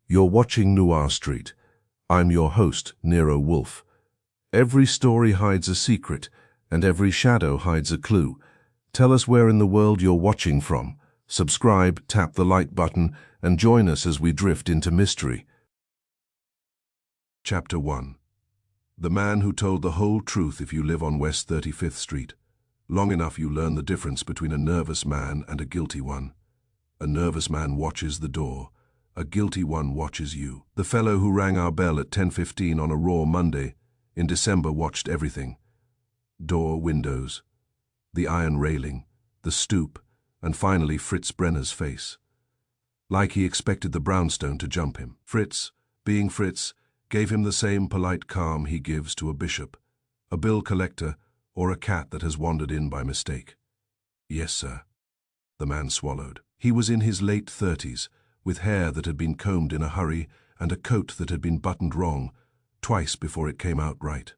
You're watching Noir Street. I'm your host, Nero Wolfe. Every story hides a secret, and every shadow hides a clue. Tell us where in the world you're watching from. Subscribe, tap the like button, and join us as we drift into mystery. Chapter 1. The man who told the whole truth if you live on West 35th Street. Long enough you learn the difference between a nervous man and a guilty one. A nervous man watches the door. A guilty one watches you. The fellow who rang our bell at 10:15 on a raw Monday in December watched everything. Door, windows, the iron railing, the stoop, and finally Fritz Brenner's face. Like he expected the brownstone to jump him. Fritz, being Fritz, gave him the same polite calm he gives to a bishop, a bill collector, or a cat that has wandered in by mistake. "Yes, sir." The man swallowed. He was in his late 30s, with hair that had been combed in a hurry and a coat that had been buttoned wrong, twice before it came out right.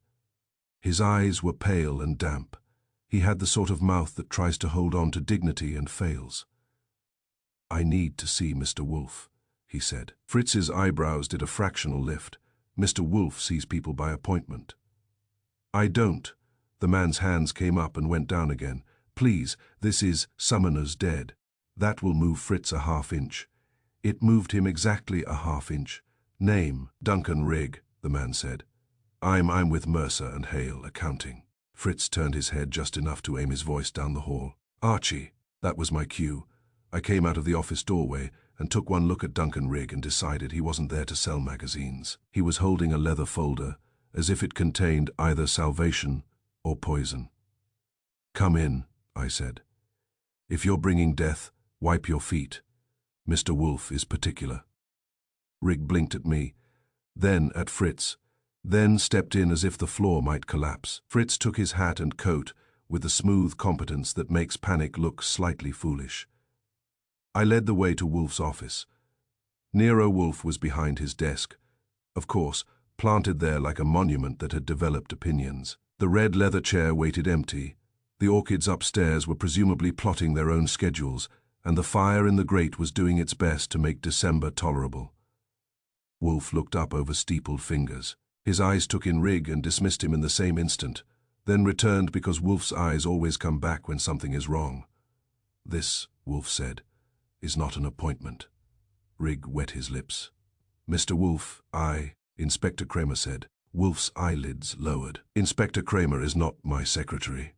His eyes were pale and damp. He had the sort of mouth that tries to hold on to dignity and fails. "I need to see Mr. Wolfe," he said. Fritz's eyebrows did a fractional lift. "Mr. Wolfe sees people by appointment." "I don't." The man's hands came up and went down again. "Please, this is Summoner's dead." That will move Fritz a half-inch. It moved him exactly a half-inch. "Name, Duncan Rigg," the man said. I'm with Mercer and Hale, accounting." Fritz turned his head just enough to aim his voice down the hall. "Archie." That was my cue. I came out of the office doorway and took one look at Duncan Rigg and decided he wasn't there to sell magazines. He was holding a leather folder, as if it contained either salvation or poison. "Come in," I said. "If you're bringing death, wipe your feet. Mr. Wolfe is particular." Rigg blinked at me, then at Fritz, then stepped in as if the floor might collapse. Fritz took his hat and coat with the smooth competence that makes panic look slightly foolish. I led the way to Wolfe's office. Nero Wolfe was behind his desk, of course, planted there like a monument that had developed opinions. The red leather chair waited empty. The orchids upstairs were presumably plotting their own schedules, and the fire in the grate was doing its best to make December tolerable. Wolfe looked up over steepled fingers. His eyes took in Rigg and dismissed him in the same instant, then returned because Wolfe's eyes always come back when something is wrong. "This," Wolfe said, "is not an appointment." Rigg wet his lips. "Mr. Wolfe, Inspector Kramer said. Wolfe's eyelids lowered. "Inspector Kramer is not my secretary.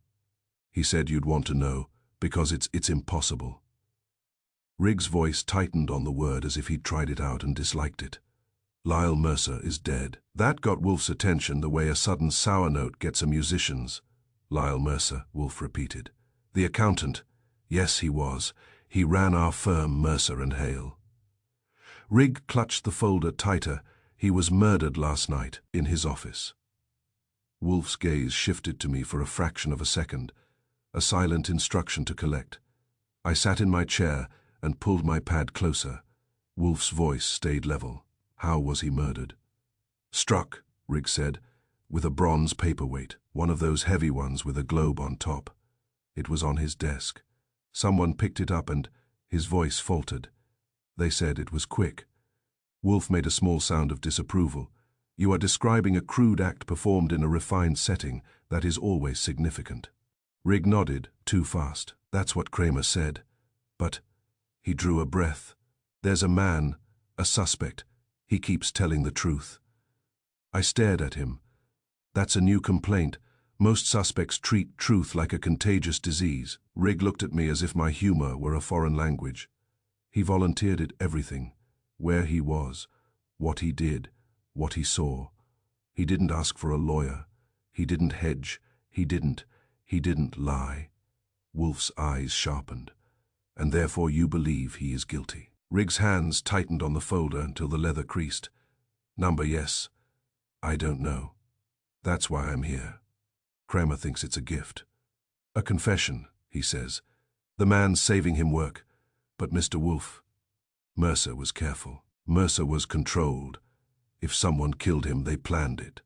He said you'd want to know, because it's impossible." Rigg's voice tightened on the word as if he'd tried it out and disliked it. "Lyle Mercer is dead." That got Wolfe's attention the way a sudden sour note gets a musician's. "Lyle Mercer," Wolfe repeated. "The accountant." "Yes, he was. He ran our firm, Mercer and Hale." Rigg clutched the folder tighter. "He was murdered last night, in his office." Wolfe's gaze shifted to me for a fraction of a second, a silent instruction to collect. I sat in my chair and pulled my pad closer. Wolfe's voice stayed level. "How was he murdered?" "Struck," Rigg said, "with a bronze paperweight, one of those heavy ones with a globe on top. It was on his desk. Someone picked it up and..." His voice faltered. "They said it was quick." Wolfe made a small sound of disapproval. "You are describing a crude act performed in a refined setting. That is always significant." Rigg nodded, too fast. "That's what Kramer said. But..." He drew a breath. "There's a man, a suspect. He keeps telling the truth." I stared at him. "That's a new complaint. Most suspects treat truth like a contagious disease." Rigg looked at me as if my humor were a foreign language. "He volunteered it everything. Where he was, what he did, what he saw. He didn't ask for a lawyer. He didn't hedge. He didn't lie." Wolfe's eyes sharpened. "And therefore you believe he is guilty." Rigg's hands tightened on the folder until the leather creased. "Number, yes. I don't know. That's why I'm here. Kramer thinks it's a gift. A confession, he says. The man's saving him work. But Mr. Wolfe..." Mercer was careful. Mercer was controlled. If someone killed him, they planned it.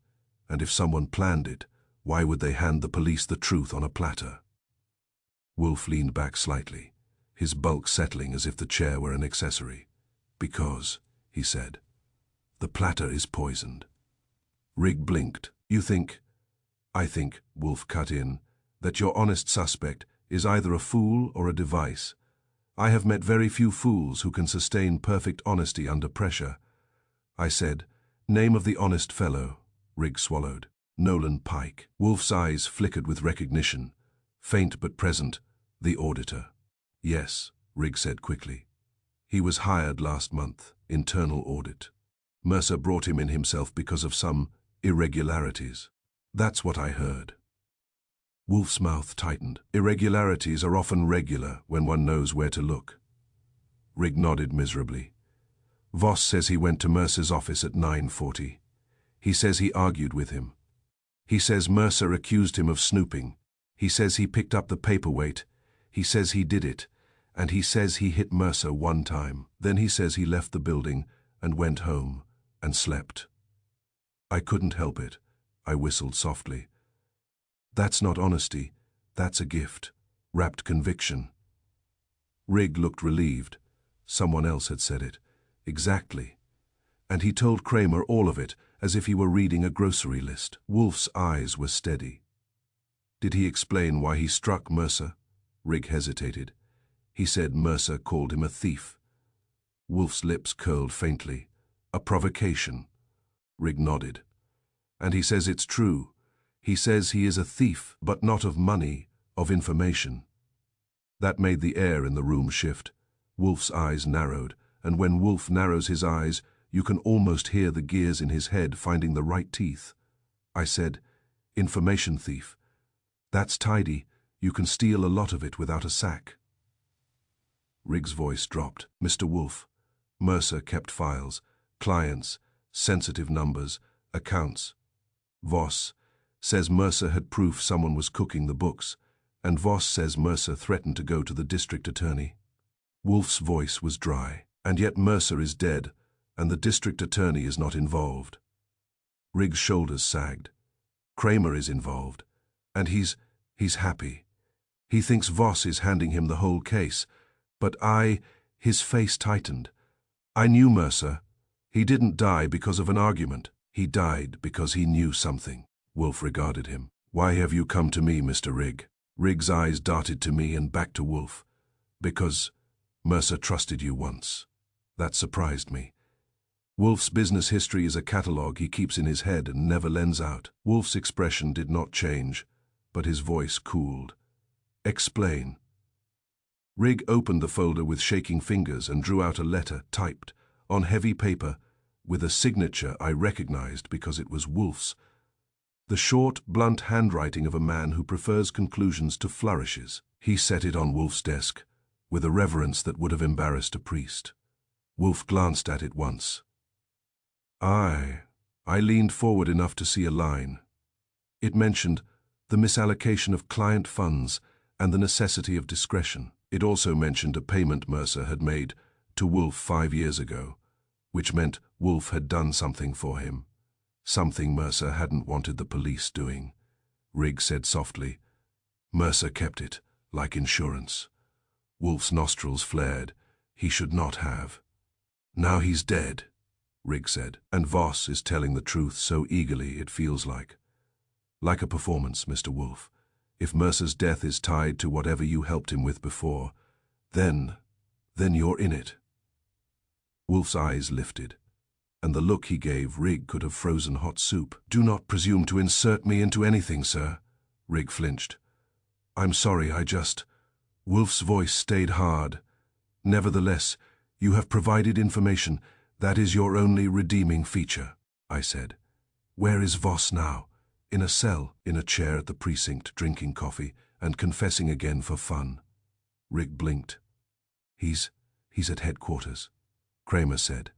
And if someone planned it, why would they hand the police the truth on a platter? Wolfe leaned back slightly, his bulk settling as if the chair were an accessory. "Because," he said, The platter is poisoned. Rig blinked. You think, I think, Wolfe cut in, that your honest suspect is either a fool or a device. I have met very few fools who can sustain perfect honesty under pressure. I said, name of the honest fellow. Rig swallowed. Nolan Pike. Wolfe's eyes flickered with recognition. Faint but present, the auditor. Yes, Rig said quickly. He was hired last month, internal audit. Mercer brought him in himself because of some irregularities. That's what I heard. Wolfe's mouth tightened. Irregularities are often regular when one knows where to look. Rig nodded miserably. Voss says he went to Mercer's office at 9:40. He says he argued with him. He says Mercer accused him of snooping. He says he picked up the paperweight. He says he did it. And he says he hit Mercer one time. Then he says he left the building and went home and slept. I couldn't help it. I whistled softly. That's not honesty. That's a gift. Wrapped conviction. Rig looked relieved. Someone else had said it. Exactly. And he told Kramer all of it, as if he were reading a grocery list. Wolfe's eyes were steady. Did he explain why he struck Mercer? Rig hesitated. He said Mercer called him a thief. Wolfe's lips curled faintly. A provocation. Rig nodded. And he says it's true. He says he is a thief, but not of money, of information. That made the air in the room shift. Wolfe's eyes narrowed, and when Wolfe narrows his eyes, you can almost hear the gears in his head finding the right teeth. I said, information thief. That's tidy. You can steal a lot of it without a sack. Rig's voice dropped. Mr. Wolfe, Mercer kept files, clients, sensitive numbers, accounts. Voss says Mercer had proof someone was cooking the books, and Voss says Mercer threatened to go to the district attorney. Wolfe's voice was dry. And yet Mercer is dead, and the district attorney is not involved. Rig's shoulders sagged. Kramer is involved, and he's happy. He thinks Voss is handing him the whole case, but his face tightened. I knew Mercer. He didn't die because of an argument. He died because he knew something. Wolfe regarded him. Why have you come to me, Mr. Rig? Rig's eyes darted to me and back to Wolfe. Because Mercer trusted you once. That surprised me. Wolfe's business history is a catalogue he keeps in his head and never lends out. Wolfe's expression did not change, but his voice cooled. Explain. Rig opened the folder with shaking fingers and drew out a letter typed on heavy paper with a signature I recognized because it was Wolfe's. The short, blunt handwriting of a man who prefers conclusions to flourishes. He set it on Wolfe's desk with a reverence that would have embarrassed a priest. Wolfe glanced at it once. I leaned forward enough to see a line. It mentioned the misallocation of client funds and the necessity of discretion. It also mentioned a payment Mercer had made to Wolfe 5 years ago, which meant Wolfe had done something for him. Something Mercer hadn't wanted the police doing. Rig said softly, Mercer kept it, like insurance. Wolfe's nostrils flared. He should not have. Now he's dead, Rig said, and Voss is telling the truth so eagerly it feels like. Like a performance, Mr. Wolfe. If Mercer's death is tied to whatever you helped him with before, then you're in it. Wolfe's eyes lifted, and the look he gave Rig could have frozen hot soup. Do not presume to insert me into anything, sir. Rig flinched. I'm sorry, Wolfe's voice stayed hard. Nevertheless, you have provided information. That is your only redeeming feature, I said. Where is Voss now? In a cell, in a chair at the precinct, drinking coffee and confessing again for fun. Rig blinked. He's at headquarters, Kramer said.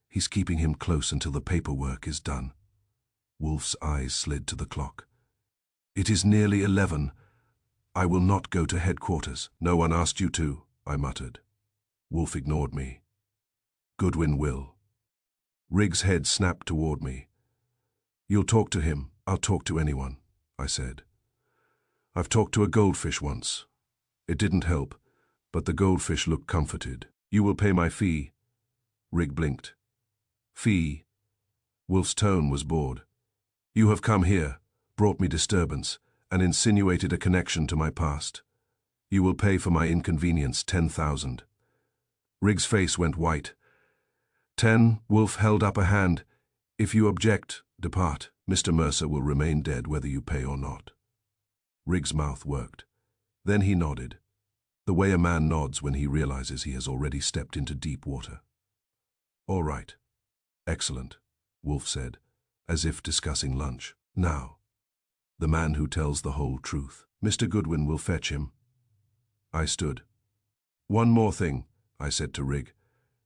He's keeping him close until the paperwork is done. Wolfe's eyes slid to the clock. It is nearly 11. I will not go to headquarters. No one asked you to, I muttered. Wolfe ignored me. Goodwin will. Rig's head snapped toward me. You'll talk to him. I'll talk to anyone, I said. I've talked to a goldfish once. It didn't help, but the goldfish looked comforted. You will pay my fee. Rig blinked. Fee? Wolfe's tone was bored. You have come here, brought me disturbance, and insinuated a connection to my past. You will pay for my inconvenience 10,000. Riggs' face went white. 10, Wolfe held up a hand. If you object, depart. Mr. Mercer will remain dead whether you pay or not. Riggs' mouth worked. Then he nodded, the way a man nods when he realizes he has already stepped into deep water. All right. Excellent, Wolfe said, as if discussing lunch. Now, the man who tells the whole truth. Mr. Goodwin will fetch him. I stood. One more thing, I said to Rigg.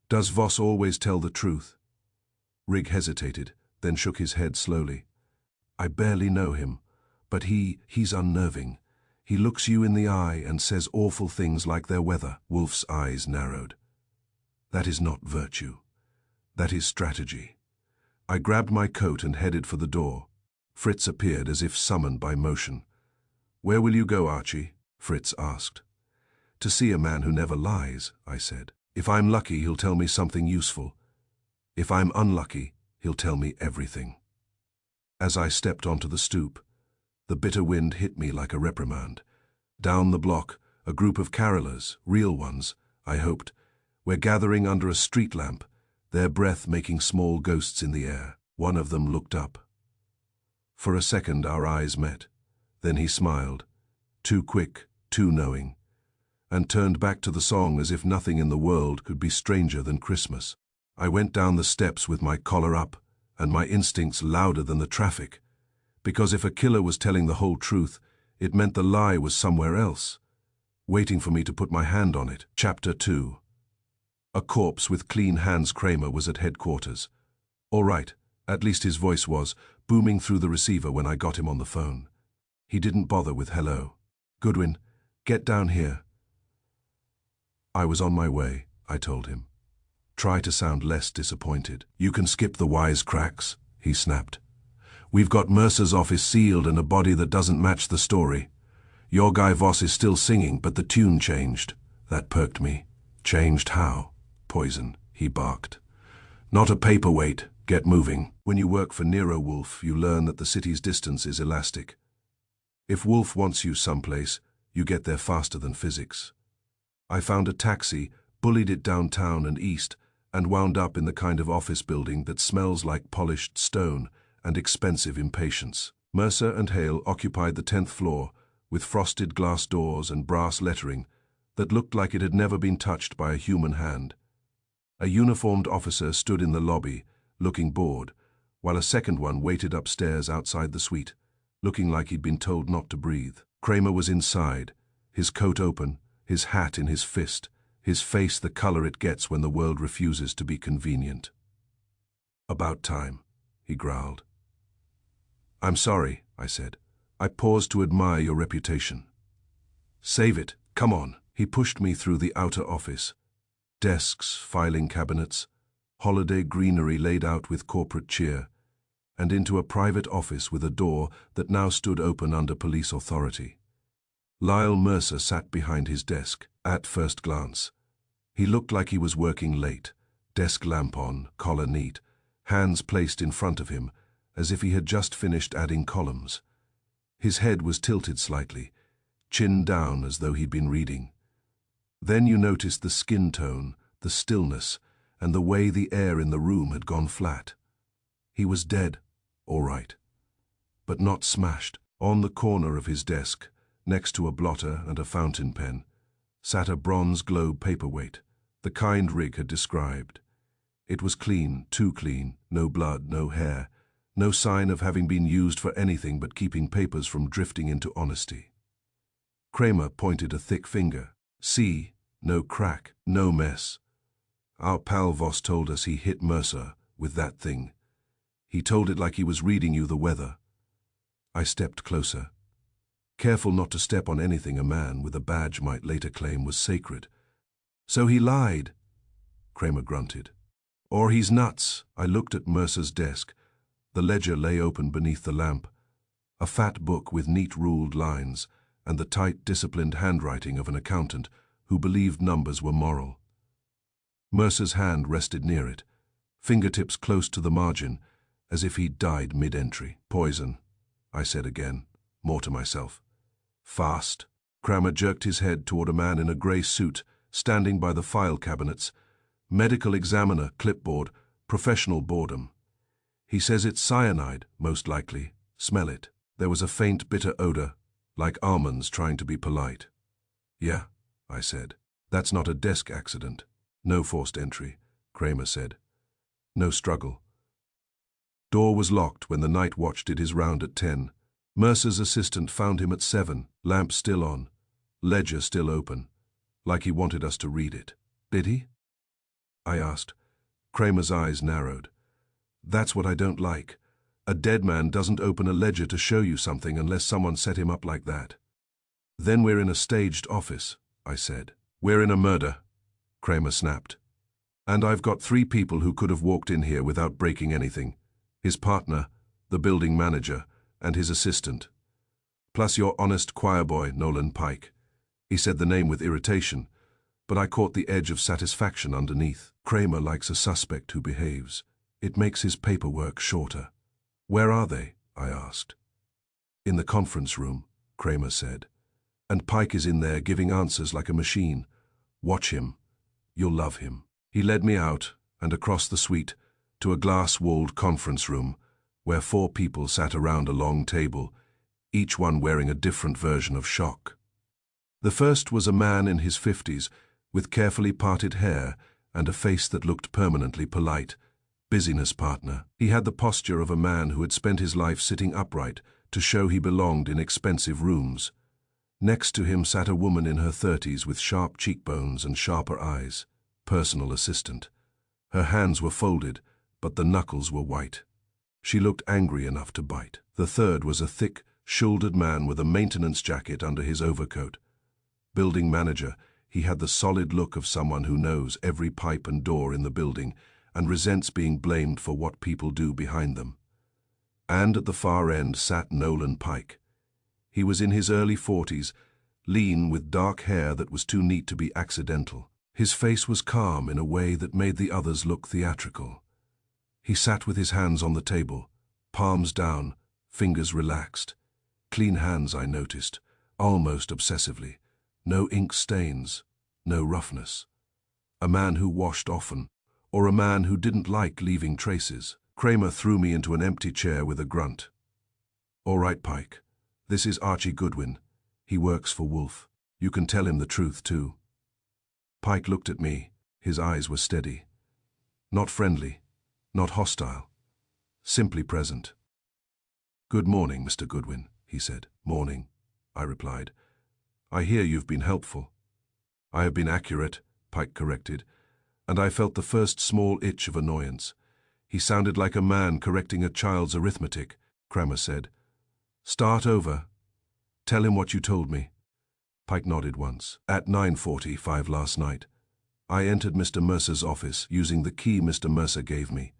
Does Voss always tell the truth? Rigg hesitated, then shook his head slowly. I barely know him, but he's unnerving. He looks you in the eye and says awful things like they're weather. Wolfe's eyes narrowed. That is not virtue. That is strategy. I grabbed my coat and headed for the door. Fritz appeared as if summoned by motion. Where will you go, Archie? Fritz asked. To see a man who never lies, I said. If I'm lucky, he'll tell me something useful. If I'm unlucky, he'll tell me everything. As I stepped onto the stoop, the bitter wind hit me like a reprimand. Down the block, a group of carolers, real ones, I hoped, were gathering under a street lamp, their breath making small ghosts in the air. One of them looked up. For a second our eyes met. Then he smiled, too quick, too knowing, and turned back to the song as if nothing in the world could be stranger than Christmas. I went down the steps with my collar up and my instincts louder than the traffic, because if a killer was telling the whole truth, it meant the lie was somewhere else, waiting for me to put my hand on it. Chapter 2. A corpse with clean hands. Kramer was at headquarters. All right, at least his voice was, booming through the receiver when I got him on the phone. He didn't bother with hello. Goodwin, get down here. I was on my way, I told him. Try to sound less disappointed. You can skip the wisecracks, he snapped. We've got Mercer's office sealed and a body that doesn't match the story. Your guy Voss is still singing, but the tune changed. That perked me. Changed how? Poison, he barked. Not a paperweight. Get moving. When you work for Nero Wolfe, you learn that the city's distance is elastic. If Wolfe wants you someplace, you get there faster than physics. I found a taxi, bullied it downtown and east, and wound up in the kind of office building that smells like polished stone and expensive impatience. Mercer and Hale occupied the 10th floor, with frosted glass doors and brass lettering that looked like it had never been touched by a human hand. A uniformed officer stood in the lobby, looking bored, while a second one waited upstairs outside the suite, looking like he'd been told not to breathe. Kramer was inside, his coat open, his hat in his fist, his face the color it gets when the world refuses to be convenient. About time, he growled. I'm sorry, I said. I paused to admire your reputation. Save it, come on. He pushed me through the outer office. Desks, filing cabinets, holiday greenery laid out with corporate cheer, and into a private office with a door that now stood open under police authority. Lyle Mercer sat behind his desk. At first glance, he looked like he was working late, desk lamp on, collar neat, hands placed in front of him, as if he had just finished adding columns. His head was tilted slightly, chin down as though he'd been reading. Then you noticed the skin tone, the stillness, and the way the air in the room had gone flat. He was dead, all right, but not smashed. On the corner of his desk, next to a blotter and a fountain pen, sat a bronze globe paperweight, the kind Rigg had described. It was clean, too clean, no blood, no hair, no sign of having been used for anything but keeping papers from drifting into honesty. Kramer pointed a thick finger. See, no crack, no mess. Our pal Voss told us he hit Mercer with that thing. He told it like he was reading you the weather. I stepped closer, careful not to step on anything a man with a badge might later claim was sacred. So he lied, Kramer grunted. Or he's nuts. I looked at Mercer's desk. The ledger lay open beneath the lamp, a fat book with neat ruled lines and the tight, disciplined handwriting of an accountant who believed numbers were moral. Mercer's hand rested near it, fingertips close to the margin, as if he'd died mid-entry. Poison, I said again, more to myself. Fast. Kramer jerked his head toward a man in a grey suit, standing by the file cabinets. Medical examiner, clipboard, professional boredom. He says it's cyanide, most likely. Smell it. There was a faint, bitter odor, like almonds trying to be polite. Yeah, I said. That's not a desk accident. No forced entry, Kramer said. No struggle. Door was locked when the night watch did his round at 10. Mercer's assistant found him at 7, lamp still on, ledger still open, like he wanted us to read it. Did he? I asked. Kramer's eyes narrowed. That's what I don't like. A dead man doesn't open a ledger to show you something unless someone set him up like that. Then we're in a staged office, I said. We're in a murder, Kramer snapped. And I've got 3 people who could have walked in here without breaking anything. His partner, the building manager, and his assistant. Plus your honest choir boy, Nolan Pike. He said the name with irritation, but I caught the edge of satisfaction underneath. Kramer likes a suspect who behaves. It makes his paperwork shorter. Where are they? I asked. In the conference room, Kramer said. And Pike is in there giving answers like a machine. Watch him. You'll love him. He led me out and across the suite to a glass-walled conference room where 4 people sat around a long table, each one wearing a different version of shock. The first was a man in his 50s with carefully parted hair and a face that looked permanently polite. Business partner. He had the posture of a man who had spent his life sitting upright to show he belonged in expensive rooms. Next to him sat a woman in her 30s with sharp cheekbones and sharper eyes. Personal assistant. Her hands were folded, but the knuckles were white. She looked angry enough to bite. The third was a thick, shouldered man with a maintenance jacket under his overcoat. Building manager, he had the solid look of someone who knows every pipe and door in the building and resents being blamed for what people do behind them. And at the far end sat Nolan Pike. He was in his early 40s, lean with dark hair that was too neat to be accidental. His face was calm in a way that made the others look theatrical. He sat with his hands on the table, palms down, fingers relaxed. Clean hands, I noticed, almost obsessively. No ink stains, no roughness. A man who washed often, or a man who didn't like leaving traces. Kramer threw me into an empty chair with a grunt. All right, Pike. This is Archie Goodwin. He works for Wolfe. You can tell him the truth, too. Pike looked at me. His eyes were steady. Not friendly, not hostile, simply present. Good morning, Mr. Goodwin, he said. Morning, I replied. I hear you've been helpful. I have been accurate, Pike corrected, and I felt the first small itch of annoyance. He sounded like a man correcting a child's arithmetic, Kramer said. Start over. Tell him what you told me. Pike nodded once. At 9:45 last night, I entered Mr. Mercer's office using the key Mr. Mercer gave me.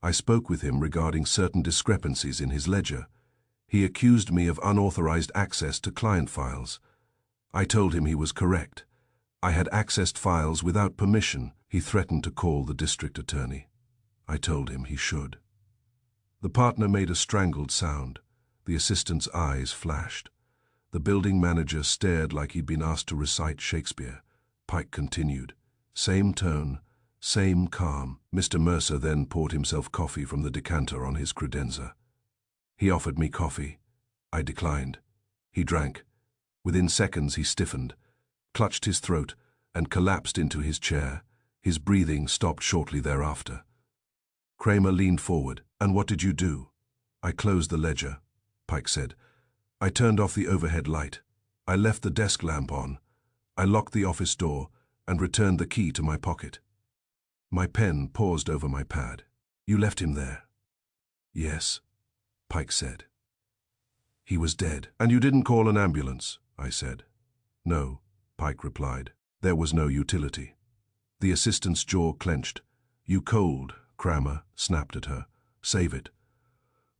I spoke with him regarding certain discrepancies in his ledger. He accused me of unauthorized access to client files. I told him he was correct. I had accessed files without permission. He threatened to call the district attorney. I told him he should. The partner made a strangled sound. The assistant's eyes flashed. The building manager stared like he'd been asked to recite Shakespeare. Pike continued. Same tone, same calm. Mr. Mercer then poured himself coffee from the decanter on his credenza. He offered me coffee. I declined. He drank. Within seconds he stiffened, clutched his throat, and collapsed into his chair. His breathing stopped shortly thereafter. Kramer leaned forward. And what did you do? I closed the ledger, Pike said. I turned off the overhead light. I left the desk lamp on. I locked the office door and returned the key to my pocket. My pen paused over my pad. You left him there? Yes, Pike said. He was dead. And you didn't call an ambulance? I said. No, Pike replied. There was no utility. The assistant's jaw clenched. You cold, Kramer snapped at her. Save it.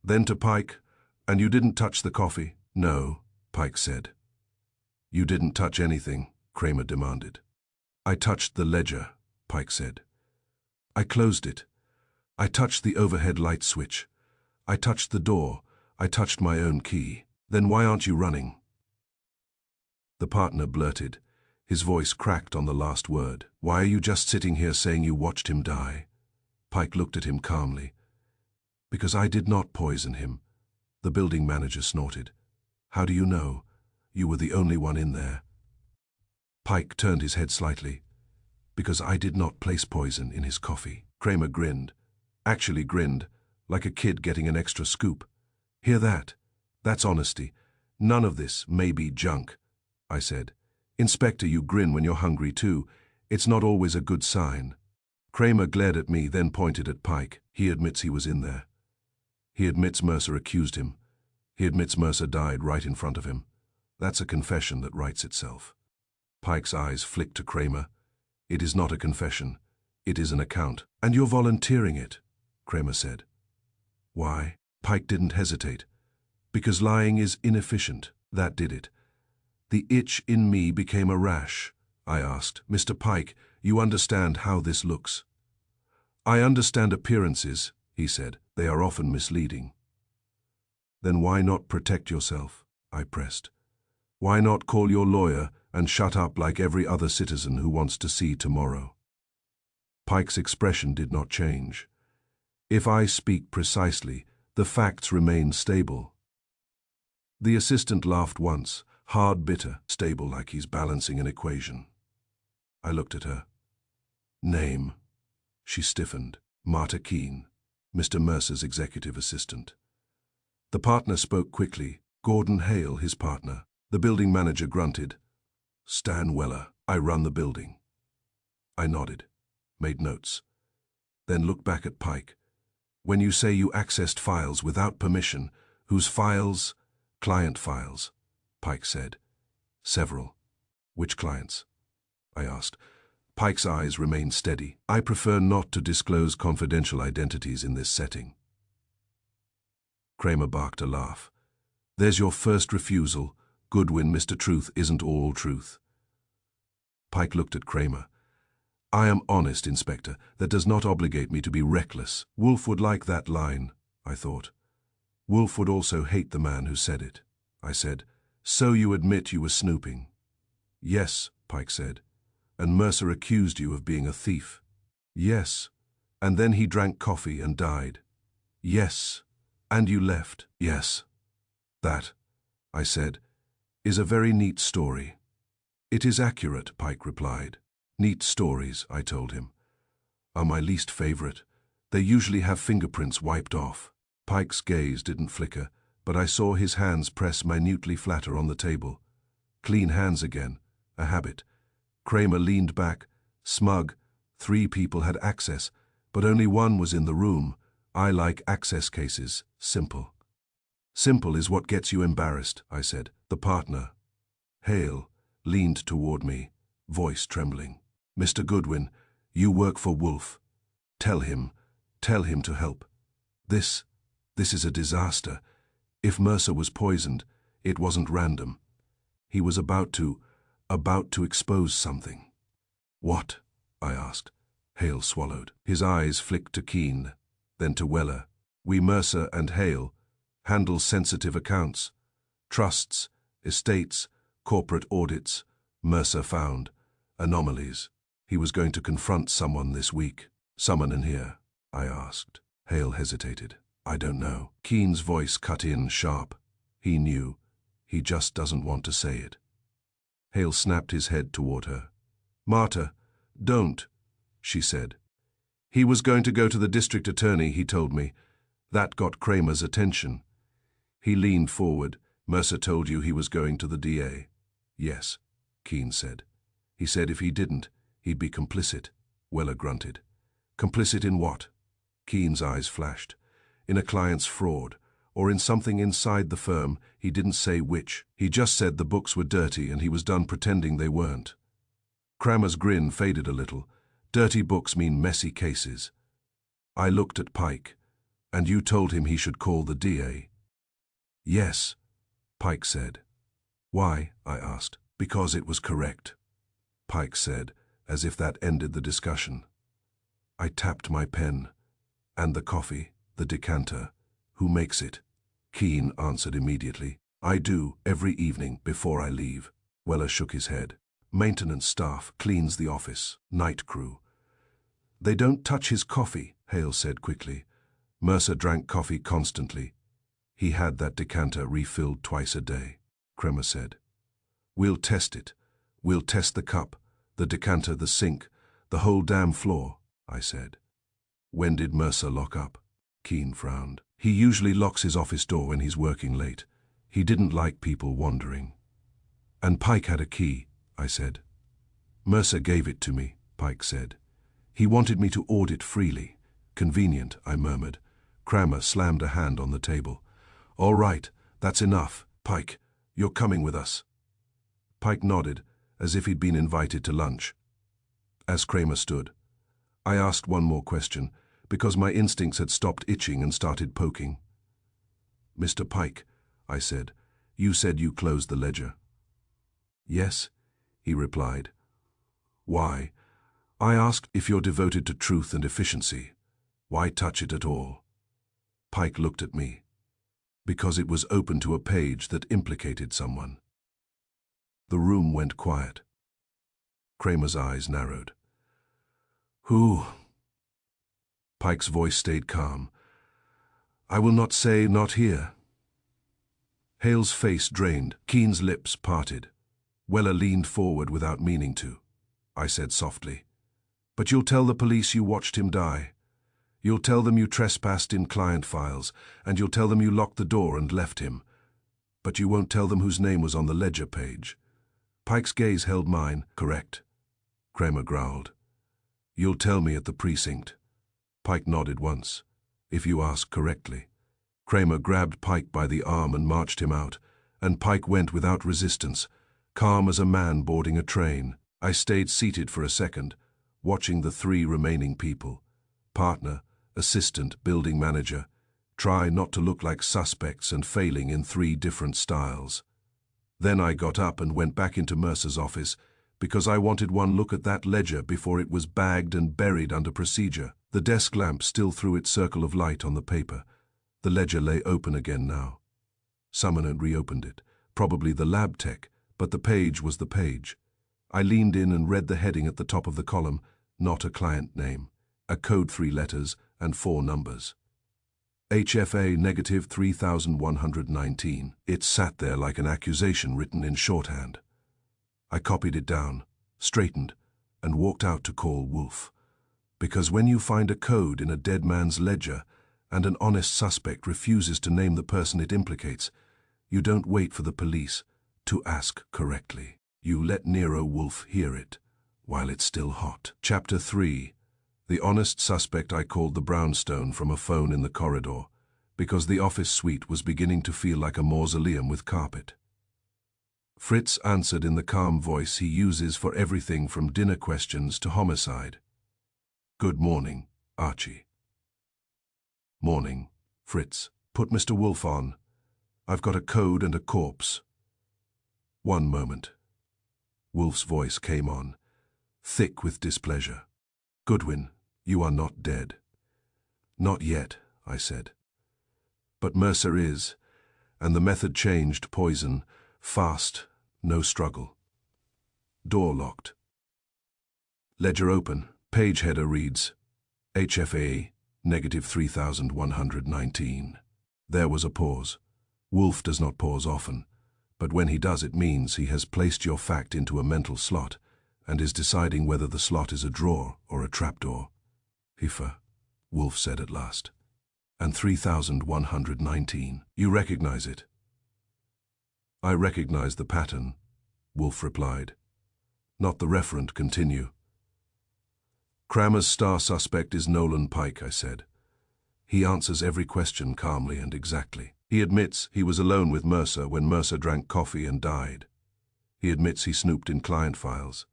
Then to Pike, and you didn't touch the coffee? No, Pike said. You didn't touch anything, Kramer demanded. I touched the ledger, Pike said. I closed it. I touched the overhead light switch. I touched the door. I touched my own key. Then why aren't you running? The partner blurted. His voice cracked on the last word. Why are you just sitting here saying you watched him die? Pike looked at him calmly. Because I did not poison him. The building manager snorted. How do you know? You were the only one in there. Pike turned his head slightly. Because I did not place poison in his coffee. Kramer grinned. Actually grinned, like a kid getting an extra scoop. Hear that? That's honesty. None of this may be junk, I said. Inspector, you grin when you're hungry too. It's not always a good sign. Kramer glared at me, then pointed at Pike. He admits he was in there. He admits Mercer accused him. He admits Mercer died right in front of him. That's a confession that writes itself. Pike's eyes flicked to Kramer. It is not a confession. It is an account. And you're volunteering it, Kramer said. Why? Pike didn't hesitate. Because lying is inefficient. That did it. The itch in me became a rash. I asked, Mr. Pike, you understand how this looks? I understand appearances, he said. They are often misleading. Then why not protect yourself? I pressed. Why not call your lawyer and shut up like every other citizen who wants to see tomorrow? Pike's expression did not change. If I speak precisely, the facts remain stable. The assistant laughed once, hard, bitter, stable like he's balancing an equation. I looked at her. Name. She stiffened. Marta Keene, Mr. Mercer's executive assistant. The partner spoke quickly. Gordon Hale, his partner. The building manager grunted. Stan Weller, I run the building. I nodded, made notes, then looked back at Pike. When you say you accessed files without permission, whose files? Client files, Pike said. Several. Which clients? I asked. Pike's eyes remained steady. I prefer not to disclose confidential identities in this setting. Kramer barked a laugh. There's your first refusal. Goodwin, Mr. Truth isn't all truth. Pike looked at Kramer. I am honest, Inspector. That does not obligate me to be reckless. Wolfe would like that line, I thought. Wolfe would also hate the man who said it. I said, so you admit you were snooping? Yes, Pike said. And Mercer accused you of being a thief? Yes. And then he drank coffee and died? Yes. And you left? Yes. That, I said, is a very neat story. It is accurate, Pike replied. Neat stories, I told him, are my least favorite. They usually have fingerprints wiped off. Pike's gaze didn't flicker, but I saw his hands press minutely flatter on the table. Clean hands again, a habit. Kramer leaned back, smug. 3 people had access, but only one was in the room. I like access cases, simple. Simple is what gets you embarrassed, I said. The partner, Hale, leaned toward me, voice trembling. Mr. Goodwin, you work for Wolfe. Tell him to help. This is a disaster. If Mercer was poisoned, it wasn't random. He was about to expose something. What? I asked. Hale swallowed. His eyes flicked to Keene, then to Weller. We, Mercer and Hale, handle sensitive accounts. Trusts, estates, corporate audits. Mercer found anomalies. He was going to confront someone this week. Someone in here? I asked. Hale hesitated. I don't know. Keene's voice cut in sharp. He knew. He just doesn't want to say it. Hale snapped his head toward her. Marta, don't, she said. He was going to go to the district attorney, he told me. That got Kramer's attention. He leaned forward. Mercer told you he was going to the DA. Yes, Keene said. He said if he didn't, he'd be complicit. Weller grunted. Complicit in what? Keene's eyes flashed. In a client's fraud, or in something inside the firm. He didn't say which. He just said the books were dirty and he was done pretending they weren't. Kramer's grin faded a little. Dirty books mean messy cases. I looked at Pike. And you told him he should call the DA? Yes, Pike said. Why? I asked. Because it was correct, Pike said, as if that ended the discussion. I tapped my pen, and the coffee, the decanter, Who makes it? Keane answered immediately. I do, every evening before I leave. Weller shook his head. Maintenance staff cleans the office, night crew. They don't touch his coffee, Hale said quickly. Mercer drank coffee constantly. He had that decanter refilled twice a day, Kremer said. We'll test it. We'll test the cup, the decanter, the sink, the whole damn floor, I said. When did Mercer lock up? Keane frowned. He usually locks his office door when he's working late. He didn't like people wandering. And Pike had a key, I said. Mercer gave it to me, Pike said. He wanted me to audit freely. Convenient, I murmured. Kramer slammed a hand on the table. All right, that's enough. Pike, you're coming with us. Pike nodded, as if he'd been invited to lunch. As Kramer stood, I asked one more question, because my instincts had stopped itching and started poking. Mr. Pike, I said, you said you closed the ledger. Yes, he replied. Why? I asked if you're devoted to truth and efficiency. Why touch it at all? Pike looked at me. Because it was open to a page that implicated someone. The room went quiet. Kramer's eyes narrowed. Who? Pike's voice stayed calm. I will not say not here. Hale's face drained, Keane's lips parted. Weller leaned forward without meaning to. I said softly, but you'll tell the police you watched him die. You'll tell them you trespassed in client files, and you'll tell them you locked the door and left him. But you won't tell them whose name was on the ledger page. Pike's gaze held mine. Correct. Kramer growled. You'll tell me at the precinct. Pike nodded once. If you ask correctly. Kramer grabbed Pike by the arm and marched him out, and Pike went without resistance, calm as a man boarding a train. I stayed seated for a second, watching the three remaining people, partner, assistant, building manager, try not to look like suspects and failing in 3 different styles. Then I got up and went back into Mercer's office because I wanted one look at that ledger before it was bagged and buried under procedure. The desk lamp still threw its circle of light on the paper. The ledger lay open again now. Someone had reopened it, probably the lab tech, but the page was the page. I leaned in and read the heading at the top of the column, not a client name, a code 3 letters and 4 numbers. HFA negative 3119. It sat there like an accusation written in shorthand. I copied it down, straightened, and walked out to call Wolfe. Because when you find a code in a dead man's ledger and an honest suspect refuses to name the person it implicates, you don't wait for the police to ask correctly. You let Nero Wolfe hear it while it's still hot. Chapter 3. The honest suspect. I called the brownstone from a phone in the corridor because the office suite was beginning to feel like a mausoleum with carpet. Fritz answered in the calm voice he uses for everything from dinner questions to homicide. Good morning, Archie. Morning, Fritz. Put Mr. Wolfe on. I've got a code and a corpse. One moment. Wolfe's voice came on, thick with displeasure. Goodwin, you are not dead. Not yet, I said. But Mercer is, and the method changed. Poison, fast, no struggle. Door locked. Ledger open. Page header reads, HFA, negative 3119. There was a pause. Wolfe does not pause often, but when he does it means he has placed your fact into a mental slot and is deciding whether the slot is a drawer or a trapdoor. Hiffer, Wolfe said at last. And 3119. You recognize it? I recognize the pattern, Wolfe replied. Not the referent. Continue. Kramer's star suspect is Nolan Pike, I said. He answers every question calmly and exactly. He admits he was alone with Mercer when Mercer drank coffee and died. He admits he snooped in client files.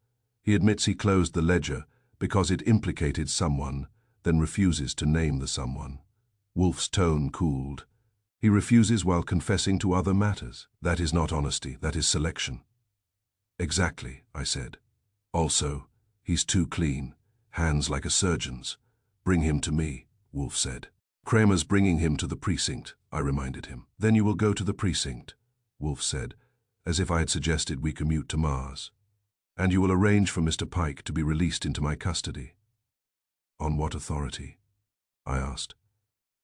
He admits he closed the ledger because it implicated someone, then refuses to name the someone. Wolfe's tone cooled. He refuses while confessing to other matters. That is not honesty, that is selection. Exactly, I said. Also, he's too clean, hands like a surgeon's. Bring him to me, Wolfe said. Kramer's bringing him to the precinct, I reminded him. Then you will go to the precinct, Wolfe said, as if I had suggested we commute to Mars. And you will arrange for Mr. Pike to be released into my custody. On what authority? I asked.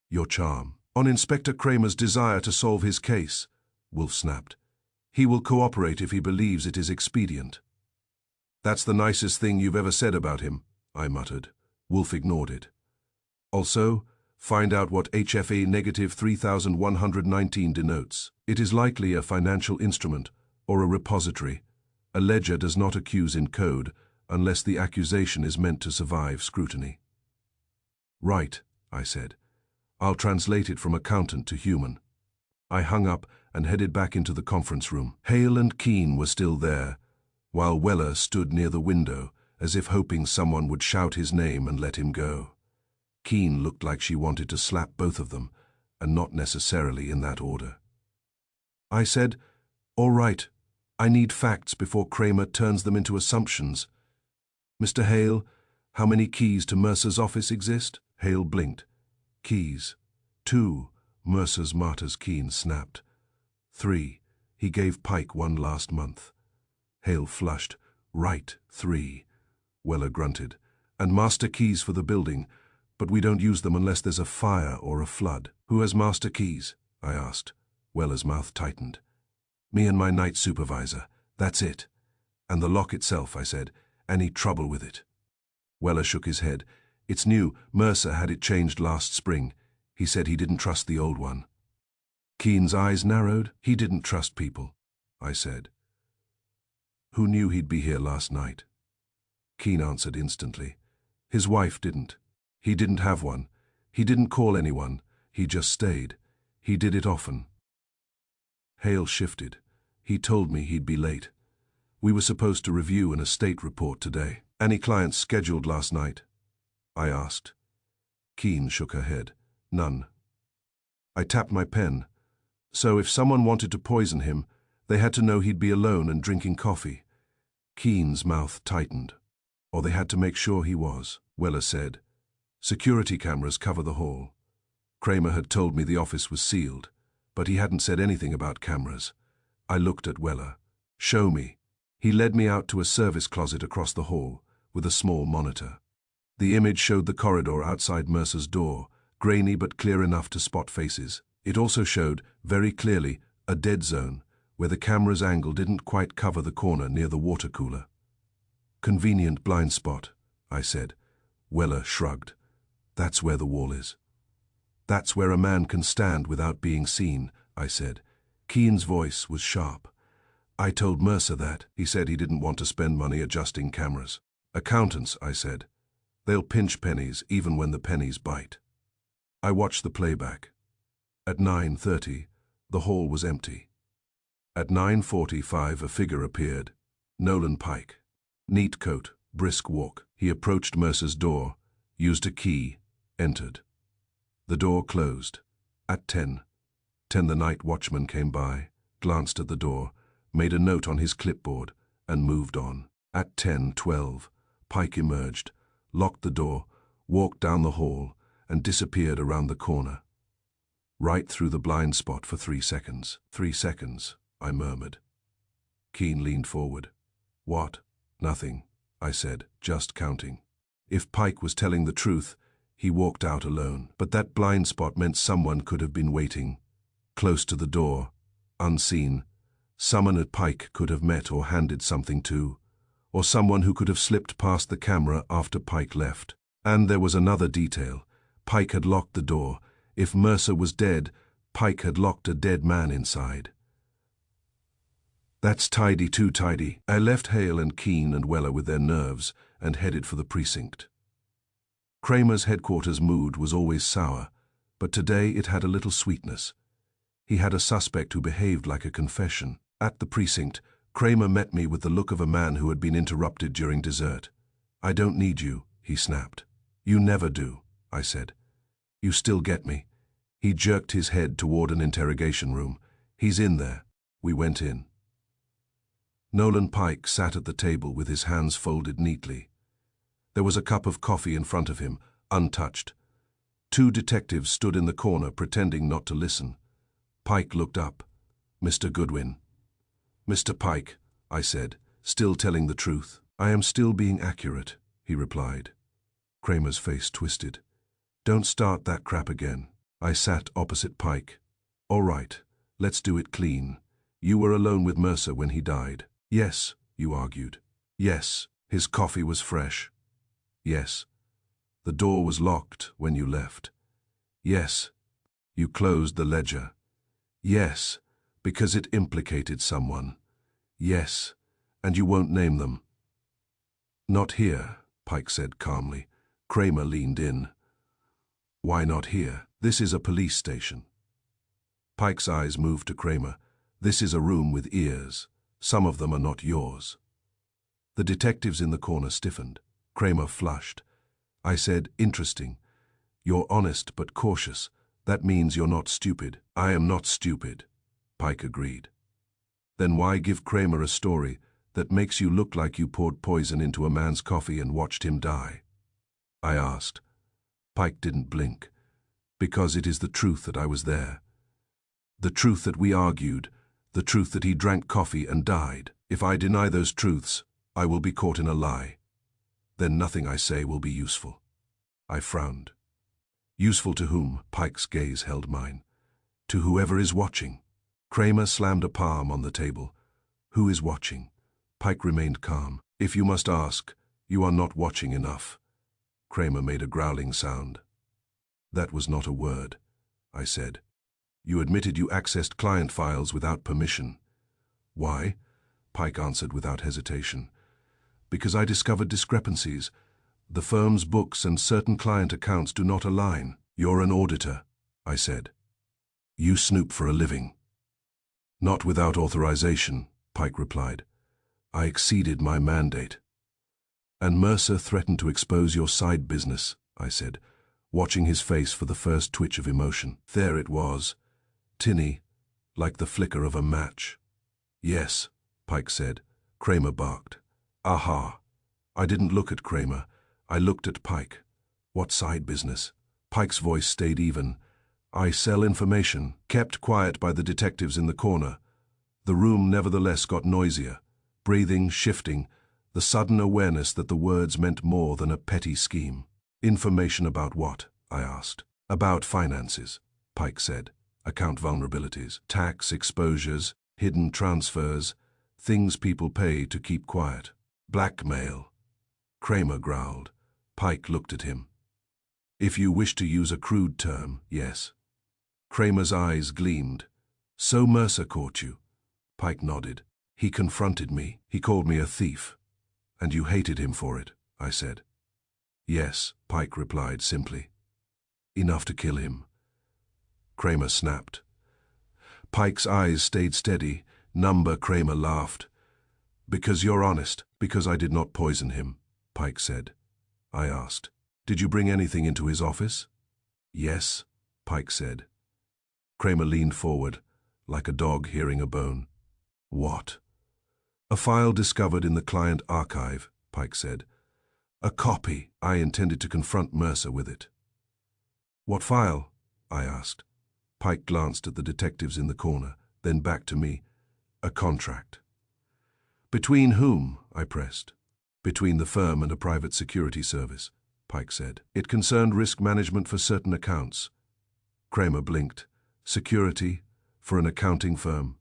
Your charm. On Inspector Kramer's desire to solve his case, Wolfe snapped. He will cooperate if he believes it is expedient. That's the nicest thing you've ever said about him, I muttered. Wolfe ignored it. Also, find out what HFA negative 3119 denotes. It is likely a financial instrument or a repository. A ledger does not accuse in code unless the accusation is meant to survive scrutiny. Right, I said. I'll translate it from accountant to human. I hung up and headed back into the conference room. Hale and Keane were still there, while Weller stood near the window, as if hoping someone would shout his name and let him go. Keane looked like she wanted to slap both of them, and not necessarily in that order. I said, all right, I need facts before Kramer turns them into assumptions. Mr. Hale, how many keys to Mercer's office exist? Hale blinked. Keys. 2, Mercer's martyrs. Keane snapped. 3, he gave Pike one last month. Hale flushed. Right, 3. Weller grunted. And master keys for the building, but we don't use them unless there's a fire or a flood. Who has master keys? I asked. Weller's mouth tightened. Me and my night supervisor. That's it. And the lock itself, I said. Any trouble with it? Weller shook his head. It's new. Mercer had it changed last spring. He said he didn't trust the old one. Keane's eyes narrowed. He didn't trust people, I said. Who knew he'd be here last night? Keane answered instantly. His wife didn't. He didn't have one. He didn't call anyone. He just stayed. He did it often. Hale shifted. He told me he'd be late. We were supposed to review an estate report today. Any clients scheduled last night? I asked. Keane shook her head. None. I tapped my pen. So if someone wanted to poison him, they had to know he'd be alone and drinking coffee. Keane's mouth tightened. Or they had to make sure he was, Weller said. Security cameras cover the hall. Kramer had told me the office was sealed, but he hadn't said anything about cameras. I looked at Weller. Show me. He led me out to a service closet across the hall, with a small monitor. The image showed the corridor outside Mercer's door, grainy but clear enough to spot faces. It also showed, very clearly, a dead zone, where the camera's angle didn't quite cover the corner near the water cooler. Convenient blind spot, I said. Weller shrugged. That's where the wall is. That's where a man can stand without being seen, I said. Keane's voice was sharp. I told Mercer that. He said he didn't want to spend money adjusting cameras. Accountants, I said. They'll pinch pennies even when the pennies bite. I watched the playback. At 9:30, the hall was empty. At 9:45, a figure appeared. Nolan Pike. Neat coat, brisk walk. He approached Mercer's door, used a key, entered. The door closed. At 10:10, the night watchman came by, glanced at the door, made a note on his clipboard, and moved on. At 10:12, Pike emerged, locked the door, walked down the hall, and disappeared around the corner. Right through the blind spot for 3 seconds. 3 seconds, I murmured. Keane leaned forward. What? Nothing, I said, just counting. If Pike was telling the truth, he walked out alone. But that blind spot meant someone could have been waiting, close to the door, unseen. Someone at Pike could have met or handed something to, or someone who could have slipped past the camera after Pike left. And there was another detail. Pike had locked the door. If Mercer was dead, Pike had locked a dead man inside. That's tidy, too tidy. I left Hale and Keane and Weller with their nerves and headed for the precinct. Kramer's headquarters mood was always sour, but today it had a little sweetness. He had a suspect who behaved like a confession. At the precinct, Kramer met me with the look of a man who had been interrupted during dessert. I don't need you, he snapped. You never do, I said. You still get me. He jerked his head toward an interrogation room. He's in there. We went in. Nolan Pike sat at the table with his hands folded neatly. There was a cup of coffee in front of him, untouched. Two detectives stood in the corner pretending not to listen. Pike looked up. "Mr. Goodwin." "Mr. Pike," I said, still telling the truth. "I am still being accurate," he replied. Kramer's face twisted. "Don't start that crap again." I sat opposite Pike. "All right, let's do it clean. You were alone with Mercer when he died." "Yes," you argued. "Yes, his coffee was fresh." "Yes, the door was locked when you left." "Yes, you closed the ledger." "Yes, because it implicated someone." "Yes, and you won't name them." "Not here," Pike said calmly. Kramer leaned in. "Why not here? This is a police station." Pike's eyes moved to Kramer. "This is a room with ears. Some of them are not yours." The detectives in the corner stiffened. Kramer flushed. I said, "Interesting. You're honest but cautious. That means you're not stupid." "I am not stupid," Pike agreed. "Then why give Kramer a story that makes you look like you poured poison into a man's coffee and watched him die?" I asked. Pike didn't blink. "Because it is the truth that I was there. The truth that we argued, the truth that he drank coffee and died. If I deny those truths, I will be caught in a lie. Then nothing I say will be useful." I frowned. "Useful to whom?" Pike's gaze held mine. "To whoever is watching." Kramer slammed a palm on the table. "Who is watching?" Pike remained calm. "If you must ask, you are not watching enough." Kramer made a growling sound. "That was not a word," I said. "You admitted you accessed client files without permission." "Why?" Pike answered without hesitation. "Because I discovered discrepancies. The firm's books and certain client accounts do not align." "You're an auditor," I said. "You snoop for a living." "Not without authorization," Pike replied. "I exceeded my mandate." "And Mercer threatened to expose your side business," I said, watching his face for the first twitch of emotion. There it was, tinny, like the flicker of a match. "Yes," Pike said. Kramer barked. "Aha." I didn't look at Kramer. I looked at Pike. "What side business?" Pike's voice stayed even. "I sell information," kept quiet by the detectives in the corner. The room nevertheless got noisier, breathing, shifting, the sudden awareness that the words meant more than a petty scheme. "Information about what?" I asked. "About finances," Pike said. "Account vulnerabilities, tax exposures, hidden transfers, things people pay to keep quiet." "Blackmail," Kramer growled. Pike looked at him. "If you wish to use a crude term, yes." Kramer's eyes gleamed. "So Mercer caught you?" Pike nodded. "He confronted me. He called me a thief." "And you hated him for it," I said. "Yes," Pike replied simply. "Enough to kill him." Kramer snapped. Pike's eyes stayed steady. Number Kramer laughed. "Because you're honest." "Because I did not poison him," Pike said. I asked, "Did you bring anything into his office?" "Yes," Pike said. Kramer leaned forward, like a dog hearing a bone. "What?" "A file discovered in the client archive," Pike said. "A copy." I intended to confront Mercer with it. "What file?" I asked. Pike glanced at the detectives in the corner, then back to me. "A contract." "Between whom?" I pressed. "Between the firm and a private security service," Pike said. "It concerned risk management for certain accounts." Kramer blinked. "Security for an accounting firm?"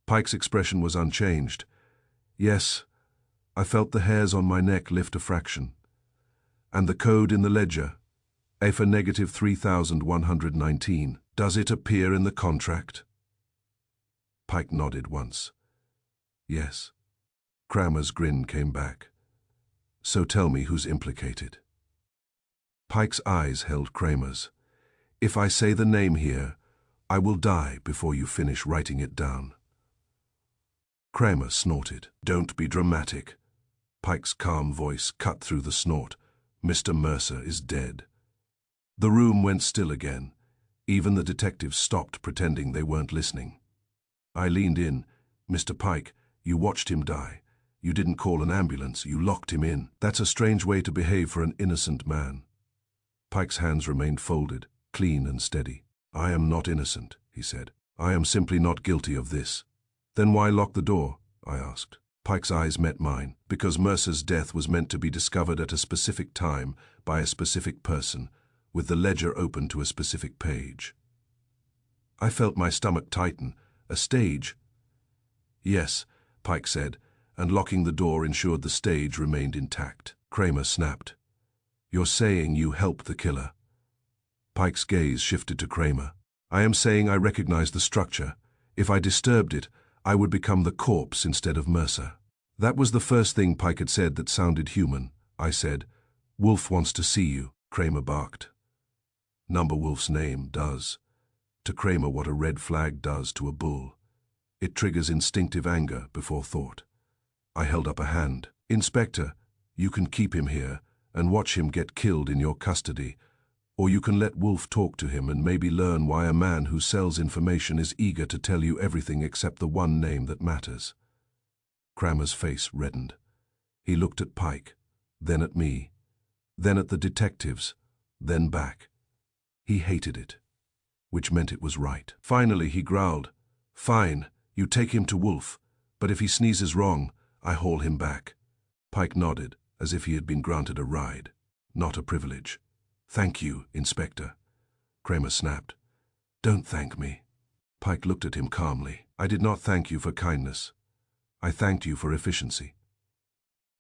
Pike's expression was unchanged. "Yes." I felt the hairs on my neck lift a fraction. "And the code in the ledger? A for negative 3,119. Does it appear in the contract?" Pike nodded once. "Yes." Kramer's grin came back. "So tell me who's implicated." Pike's eyes held Kramer's. "If I say the name here, I will die before you finish writing it down." Kramer snorted. "Don't be dramatic." Pike's calm voice cut through the snort. "Mr. Mercer is dead." The room went still again. Even the detectives stopped pretending they weren't listening. I leaned in. "Mr. Pike, you watched him die. You didn't call an ambulance, you locked him in. That's a strange way to behave for an innocent man." Pike's hands remained folded, clean and steady. "I am not innocent," he said. "I am simply not guilty of this." "Then why lock the door?" I asked. Pike's eyes met mine. "Because Mercer's death was meant to be discovered at a specific time by a specific person, with the ledger open to a specific page." I felt my stomach tighten. "A stage?" "Yes," Pike said, and locking the door ensured the stage remained intact. Kramer snapped. "You're saying you helped the killer?" Pike's gaze shifted to Kramer. "I am saying I recognize the structure. If I disturbed it, I would become the corpse instead of Mercer." That was the first thing Pike had said that sounded human. I said, "Wolfe wants to see you." Kramer barked. Number Wolfe's name does to Kramer what a red flag does to a bull. It triggers instinctive anger before thought. I held up a hand. "Inspector, you can keep him here and watch him get killed in your custody, or you can let Wolfe talk to him and maybe learn why a man who sells information is eager to tell you everything except the one name that matters." Kramer's face reddened. He looked at Pike, then at me, then at the detectives, then back. He hated it, which meant it was right. Finally, he growled, "Fine, you take him to Wolfe, but if he sneezes wrong, I haul him back." Pike nodded, as if he had been granted a ride, not a privilege. "Thank you, Inspector." Kramer snapped. "Don't thank me." Pike looked at him calmly. "I did not thank you for kindness. I thanked you for efficiency."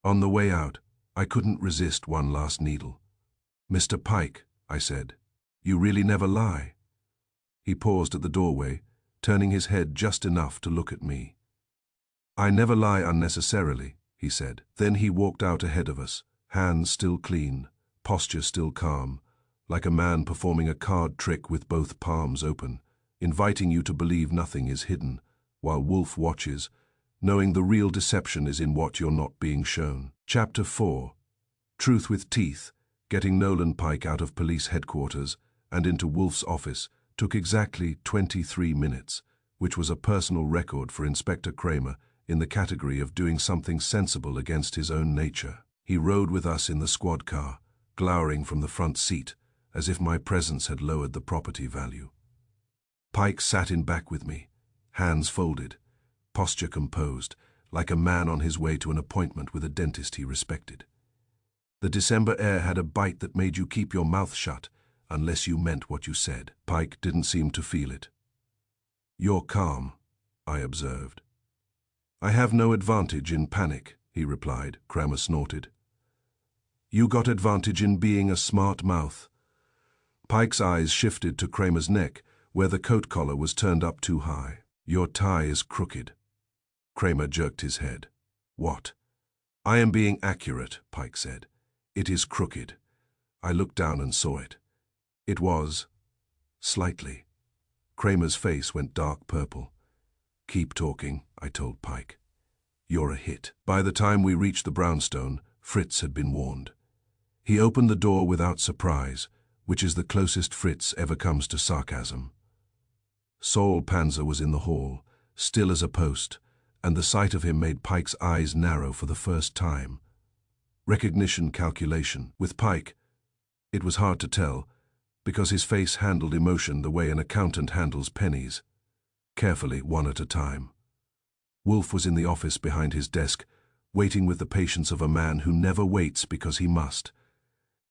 On the way out, I couldn't resist one last needle. "Mr. Pike," I said, "you really never lie." He paused at the doorway, turning his head just enough to look at me. "I never lie unnecessarily," he said. Then he walked out ahead of us, hands still clean, posture still calm, like a man performing a card trick with both palms open, inviting you to believe nothing is hidden, while Wolfe watches, knowing the real deception is in what you're not being shown. Chapter 4. Truth with Teeth. Getting Nolan Pike out of police headquarters and into Wolfe's office took exactly 23 minutes, which was a personal record for Inspector Kramer in the category of doing something sensible against his own nature. He rode with us in the squad car, glowering from the front seat, as if my presence had lowered the property value. Pike sat in back with me, hands folded, posture composed, like a man on his way to an appointment with a dentist he respected. The December air had a bite that made you keep your mouth shut, unless you meant what you said. Pike didn't seem to feel it. "You're calm," I observed. "I have no advantage in panic," he replied. Kramer snorted. "You got advantage in being a smart mouth." Pike's eyes shifted to Kramer's neck, where the coat collar was turned up too high. "Your tie is crooked." Kramer jerked his head. "What?" "I am being accurate," Pike said. "It is crooked." I looked down and saw it. It was, slightly. Kramer's face went dark purple. "Keep talking," I told Pike. "You're a hit." By the time we reached the brownstone, Fritz had been warned. He opened the door without surprise, which is the closest Fritz ever comes to sarcasm. Saul Panzer was in the hall, still as a post, and the sight of him made Pike's eyes narrow for the first time. Recognition calculation. With Pike, it was hard to tell, because his face handled emotion the way an accountant handles pennies, carefully, one at a time. Wolfe was in the office behind his desk, waiting with the patience of a man who never waits because he must.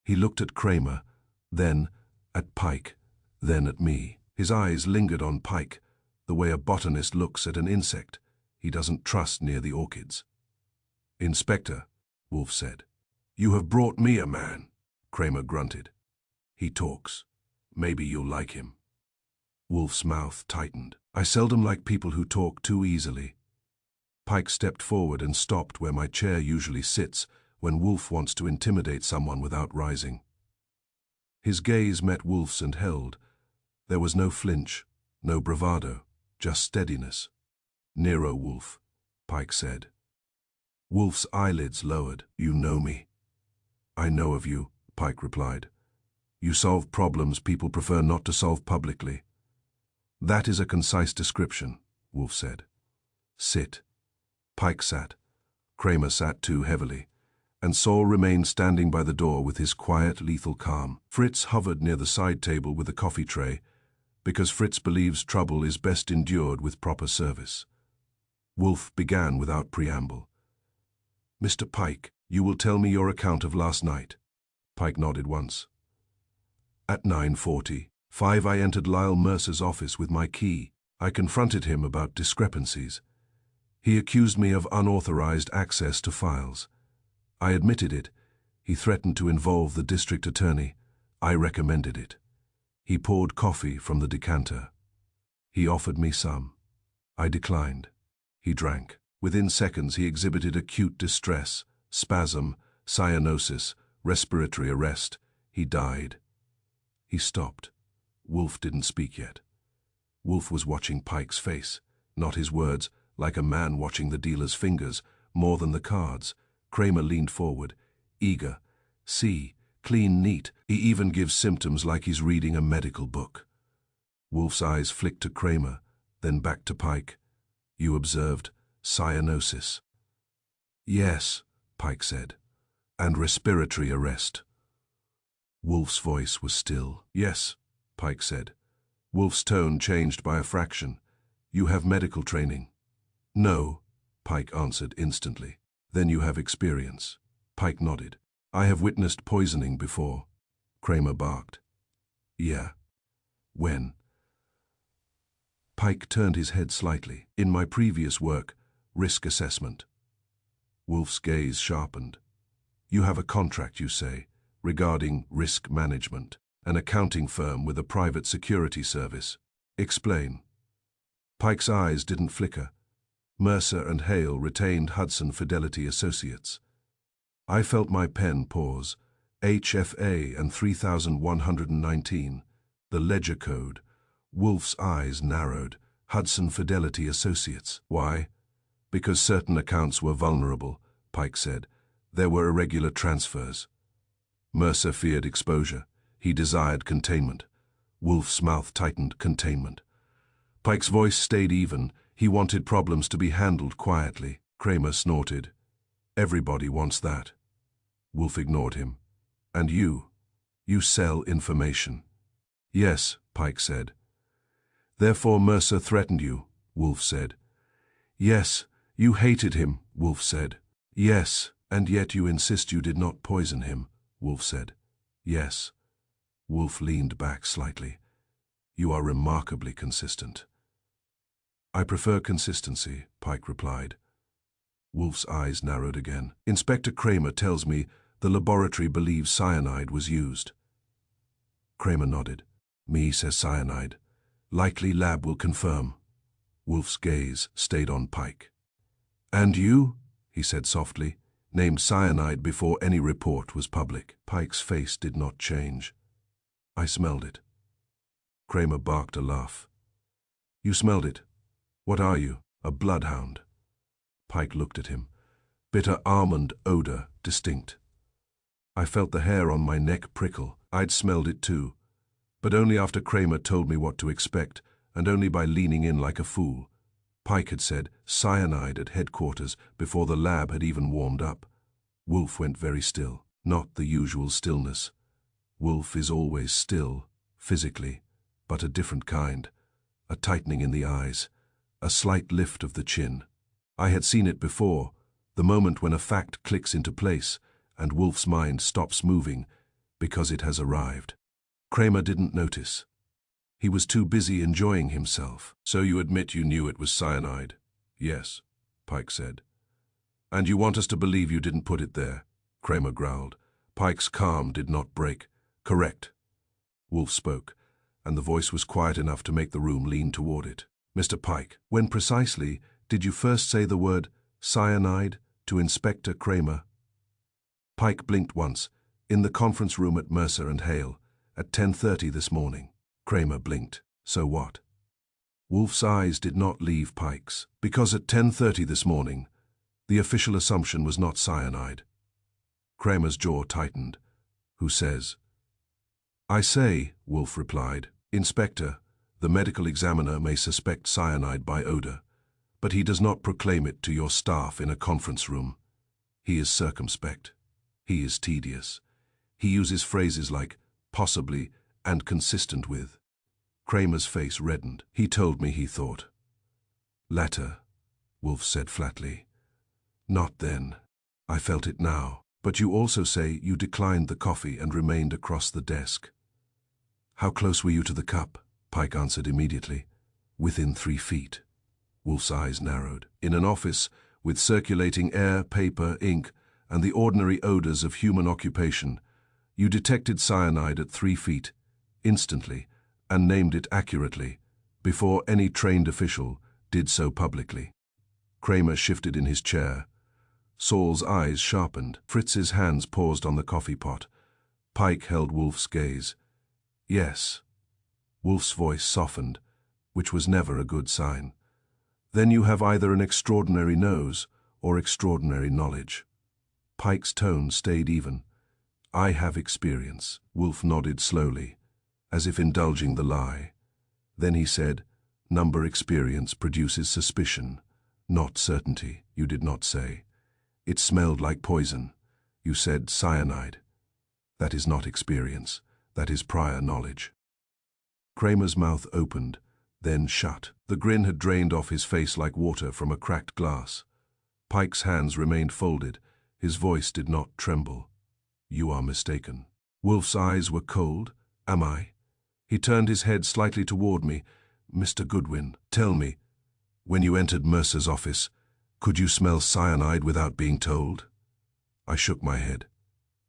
He looked at Kramer, then at Pike, then at me. His eyes lingered on Pike, the way a botanist looks at an insect he doesn't trust near the orchids. "Inspector," Wolfe said. "You have brought me a man." Kramer grunted. "He talks. Maybe you'll like him." Wolfe's mouth tightened. "I seldom like people who talk too easily." Pike stepped forward and stopped where my chair usually sits when Wolfe wants to intimidate someone without rising. His gaze met Wolfe's and held. There was no flinch, no bravado, just steadiness. "Nero Wolfe," Pike said. Wolfe's eyelids lowered. "You know me." "I know of you," Pike replied. "You solve problems people prefer not to solve publicly." "That is a concise description," Wolfe said. "Sit." Pike sat. Kramer sat too heavily. and Saul remained standing by the door with his quiet, lethal calm. Fritz hovered near the side table with a coffee tray, because Fritz believes trouble is best endured with proper service. Wolfe began without preamble. "Mr. Pike, you will tell me your account of last night." Pike nodded once. "At 9:45, I entered Lyle Mercer's office with my key. I confronted him about discrepancies. He accused me of unauthorized access to files. I admitted it. He threatened to involve the district attorney. I recommended it. He poured coffee from the decanter. He offered me some. I declined. He drank. Within seconds he exhibited acute distress, spasm, cyanosis, respiratory arrest. He died." He stopped. Wolfe didn't speak yet. Wolfe was watching Pike's face, not his words, like a man watching the dealer's fingers, more than the cards. Kramer leaned forward, eager. "See, clean, neat. He even gives symptoms like he's reading a medical book." Wolfe's eyes flicked to Kramer, then back to Pike. "You observed cyanosis?" "Yes," Pike said. "And respiratory arrest." Wolfe's voice was still. "Yes," Pike said. Wolfe's tone changed by a fraction. "You have medical training?" "No," Pike answered instantly. "Then you have experience." Pike nodded. "I have witnessed poisoning before." Kramer barked. "Yeah. When?" Pike turned his head slightly. "In my previous work, risk assessment." Wolfe's gaze sharpened. "You have a contract, you say, regarding risk management, an accounting firm with a private security service. Explain." Pike's eyes didn't flicker. Mercer and Hale retained Hudson Fidelity Associates. I felt my pen pause. HFA and 3119, the ledger code. Wolfe's eyes narrowed. Hudson Fidelity Associates. Why? "Because certain accounts were vulnerable," Pike said. "There were irregular transfers." Mercer feared exposure. He desired containment. Wolfe's mouth tightened. Containment. Pike's voice stayed even. He wanted problems to be handled quietly. Kramer snorted. "Everybody wants that." Wolfe ignored him. "And you sell information." "Yes," Pike said. "Therefore Mercer threatened you," Wolfe said. "Yes, you hated him," Wolfe said. "Yes, and yet you insist you did not poison him," Wolfe said. "Yes." Wolfe leaned back slightly. "You are remarkably consistent." "I prefer consistency," Pike replied. Wolfe's eyes narrowed again. "Inspector Kramer tells me the laboratory believes cyanide was used." Kramer nodded. "Me says cyanide. Likely lab will confirm." Wolfe's gaze stayed on Pike. "And you," he said softly, "named cyanide before any report was public." Pike's face did not change. "I smelled it." Kramer barked a laugh. "You smelled it? What are you, a bloodhound?" Pike looked at him. "Bitter almond odor, distinct." I felt the hair on my neck prickle. I'd smelled it too, but only after Kramer told me what to expect, and only by leaning in like a fool. Pike had said cyanide at headquarters before the lab had even warmed up. Wolfe went very still, not the usual stillness. Wolfe is always still, physically, but a different kind. A tightening in the eyes, a slight lift of the chin. I had seen it before, the moment when a fact clicks into place and Wolfe's mind stops moving because it has arrived. Kramer didn't notice. He was too busy enjoying himself. "So you admit you knew it was cyanide?" "Yes," Pike said. "And you want us to believe you didn't put it there?" Kramer growled. Pike's calm did not break. "Correct." Wolfe spoke, and the voice was quiet enough to make the room lean toward it. "Mr. Pike, when precisely did you first say the word cyanide to Inspector Kramer?" Pike blinked once, in the conference room at Mercer and Hale, at 10:30 this morning. Kramer blinked. "So what?" Wolfe's eyes did not leave Pike's. "Because at 10:30 this morning, the official assumption was not cyanide." Kramer's jaw tightened. "Who says?" "I say," Wolfe replied. "Inspector, the medical examiner may suspect cyanide by odor, but he does not proclaim it to your staff in a conference room. He is circumspect." He is tedious. He uses phrases like possibly and consistent with. Kramer's face reddened. He told me he thought. Later, Wolfe said flatly. Not then. I felt it now. But you also say you declined the coffee and remained across the desk. How close were you to the cup? Pike answered immediately. Within 3 feet. Wolfe's eyes narrowed. In an office, with circulating air, paper, ink, and the ordinary odors of human occupation, you detected cyanide at 3 feet, instantly, and named it accurately, before any trained official did so publicly. Kramer shifted in his chair. Saul's eyes sharpened. Fritz's hands paused on the coffee pot. Pike held Wolfe's gaze. Yes. Wolfe's voice softened, which was never a good sign. Then you have either an extraordinary nose or extraordinary knowledge. Pike's tone stayed even. I have experience. Wolfe nodded slowly, as if indulging the lie. Then he said, number experience produces suspicion, not certainty. You did not say. It smelled like poison. You said cyanide. That is not experience. That is prior knowledge. Kramer's mouth opened, then shut. The grin had drained off his face like water from a cracked glass. Pike's hands remained folded. His voice did not tremble. You are mistaken. Wolfe's eyes were cold. Am I? He turned his head slightly toward me. Mr. Goodwin, tell me, when you entered Mercer's office, could you smell cyanide without being told? I shook my head.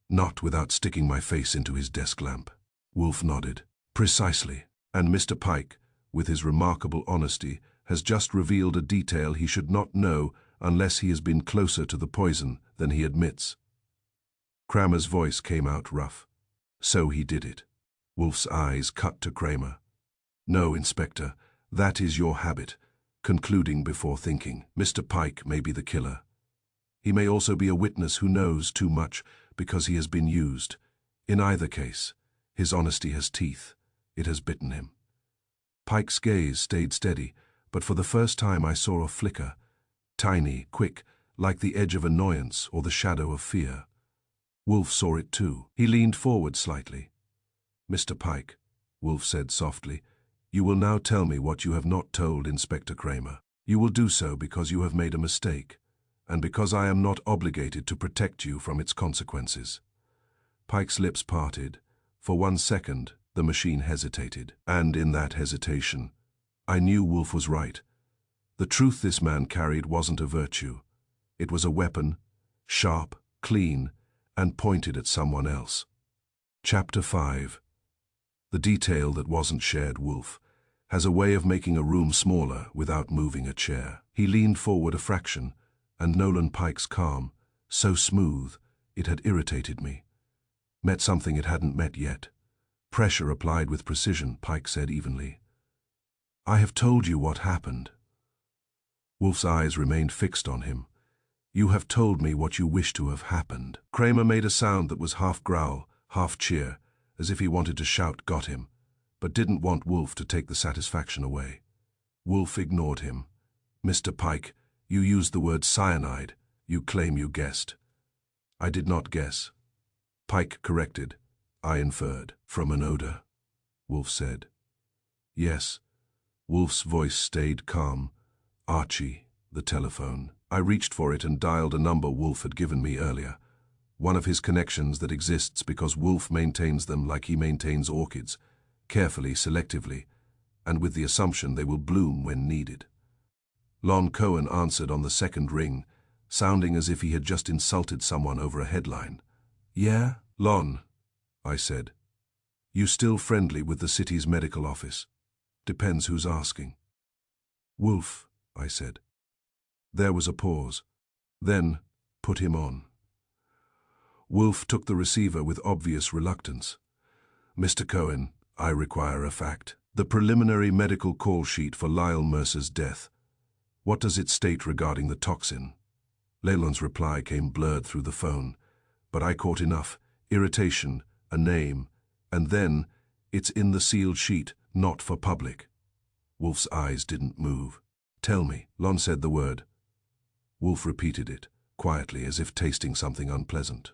Not without sticking my face into his desk lamp. Wolfe nodded. Precisely. And Mr. Pike, with his remarkable honesty, has just revealed a detail he should not know unless he has been closer to the poison than he admits. Kramer's voice came out rough. So he did it. Wolfe's eyes cut to Kramer. No, Inspector, that is your habit, concluding before thinking. Mr. Pike may be the killer. He may also be a witness who knows too much because he has been used. In either case, his honesty has teeth. It has bitten him. Pike's gaze stayed steady, but for the first time I saw a flicker, tiny, quick, like the edge of annoyance or the shadow of fear. Wolfe saw it too. He leaned forward slightly. Mr. Pike, Wolfe said softly, you will now tell me what you have not told Inspector Kramer. You will do so because you have made a mistake, and because I am not obligated to protect you from its consequences. Pike's lips parted. For 1 second, the machine hesitated, and in that hesitation, I knew Wolfe was right. The truth this man carried wasn't a virtue. It was a weapon, sharp, clean, and pointed at someone else. Chapter 5. The detail that wasn't shared. Wolfe has a way of making a room smaller without moving a chair. He leaned forward a fraction, and Nolan Pike's calm, so smooth, it had irritated me. Met something it hadn't met yet. Pressure applied with precision, Pike said evenly. I have told you what happened. Wolfe's eyes remained fixed on him. You have told me what you wish to have happened. Kramer made a sound that was half growl, half cheer, as if he wanted to shout, got him, but didn't want Wolfe to take the satisfaction away. Wolfe ignored him. Mr. Pike, you used the word cyanide. You claim you guessed. I did not guess. Pike corrected. I inferred. From an odor, Wolfe said. Yes. Wolfe's voice stayed calm. Archie, the telephone. I reached for it and dialed a number Wolfe had given me earlier. One of his connections that exists because Wolfe maintains them like he maintains orchids, carefully, selectively, and with the assumption they will bloom when needed. Lon Cohen answered on the second ring, sounding as if he had just insulted someone over a headline. Yeah? Lon, I said. You still friendly with the city's medical office? Depends who's asking. Wolfe, I said. There was a pause. Then, put him on. Wolfe took the receiver with obvious reluctance. Mr. Cohen, I require a fact. The preliminary medical call sheet for Lyle Mercer's death. What does it state regarding the toxin? Leyland's reply came blurred through the phone, but I caught enough. Irritation, a name, and then, it's in the sealed sheet, not for public. Wolfe's eyes didn't move. Tell me. Lon said the word. Wolfe repeated it, quietly, as if tasting something unpleasant.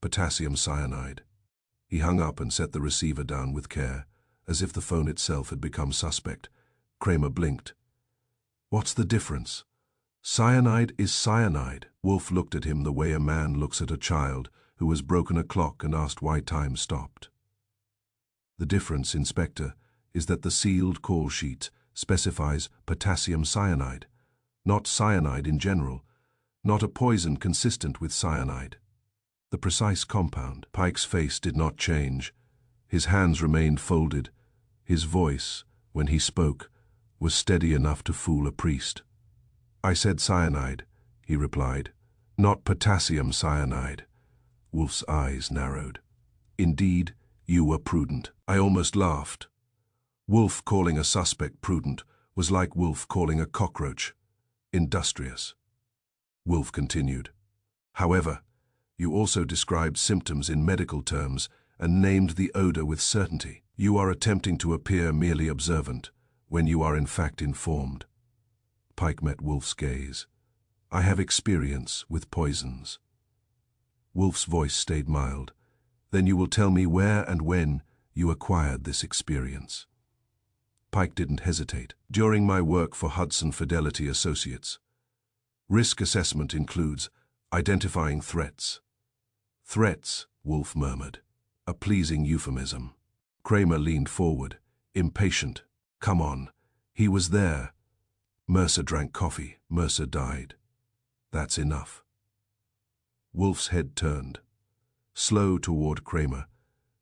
Potassium cyanide. He hung up and set the receiver down with care, as if the phone itself had become suspect. Kramer blinked. What's the difference? Cyanide is cyanide. Wolfe looked at him the way a man looks at a child who has broken a clock and asked why time stopped. The difference, Inspector, is that the sealed call sheet specifies potassium cyanide, not cyanide in general, not a poison consistent with cyanide. The precise compound. Pike's face did not change. His hands remained folded. His voice, when he spoke, was steady enough to fool a priest. I said cyanide, he replied, not potassium cyanide. Wolfe's eyes narrowed. Indeed, you were prudent. I almost laughed. Wolfe calling a suspect prudent was like Wolfe calling a cockroach industrious. Wolfe continued. However, you also described symptoms in medical terms and named the odor with certainty. You are attempting to appear merely observant, when you are in fact informed. Pike met Wolfe's gaze. I have experience with poisons. Wolfe's voice stayed mild. Then you will tell me where and when you acquired this experience. Pike didn't hesitate. During my work for Hudson Fidelity Associates. Risk assessment includes identifying threats. Threats, Wolfe murmured. A pleasing euphemism. Kramer leaned forward, impatient. Come on. He was there. Mercer drank coffee. Mercer died. That's enough. Wolfe's head turned. Slow toward Kramer.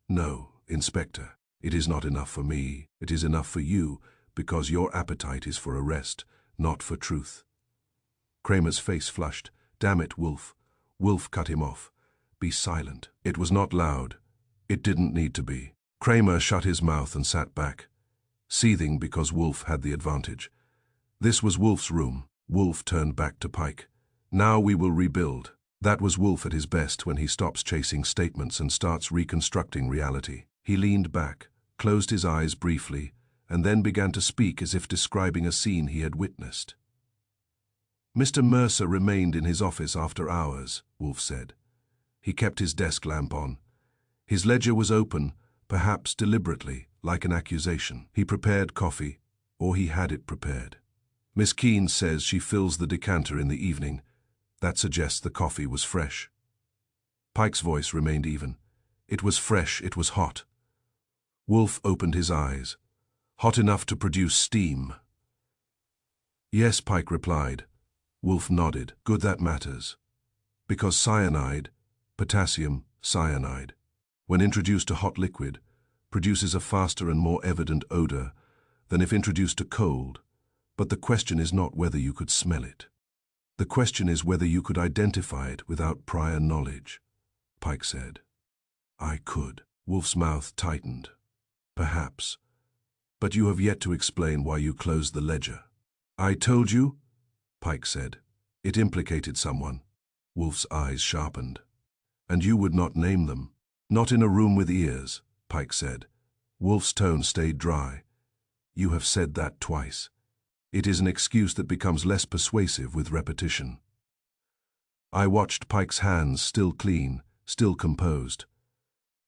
No, Inspector, it is not enough for me. It is enough for you, because your appetite is for arrest, not for truth. Kramer's face flushed. Damn it, Wolfe. Wolfe cut him off. Be silent. It was not loud. It didn't need to be. Kramer shut his mouth and sat back, seething because Wolfe had the advantage. This was Wolfe's room. Wolfe turned back to Pike. Now we will rebuild. That was Wolfe at his best when he stops chasing statements and starts reconstructing reality. He leaned back, closed his eyes briefly, and then began to speak as if describing a scene he had witnessed. Mr. Mercer remained in his office after hours, Wolfe said. He kept his desk lamp on. His ledger was open, perhaps deliberately, like an accusation. He prepared coffee, or he had it prepared. Miss Keene says she fills the decanter in the evening. That suggests the coffee was fresh. Pike's voice remained even. It was fresh, it was hot. Wolfe opened his eyes. Hot enough to produce steam. Yes, Pike replied. Wolfe nodded. Good, that matters. Because cyanide, potassium cyanide, when introduced to hot liquid, produces a faster and more evident odor than if introduced to cold. But the question is not whether you could smell it. The question is whether you could identify it without prior knowledge, Pike said. I could. Wolfe's mouth tightened. Perhaps. But you have yet to explain why you closed the ledger. I told you, Pike said. It implicated someone. Wolfe's eyes sharpened. And you would not name them. Not in a room with ears, Pike said. Wolfe's tone stayed dry. You have said that twice. It is an excuse that becomes less persuasive with repetition. I watched Pike's hands, still clean, still composed.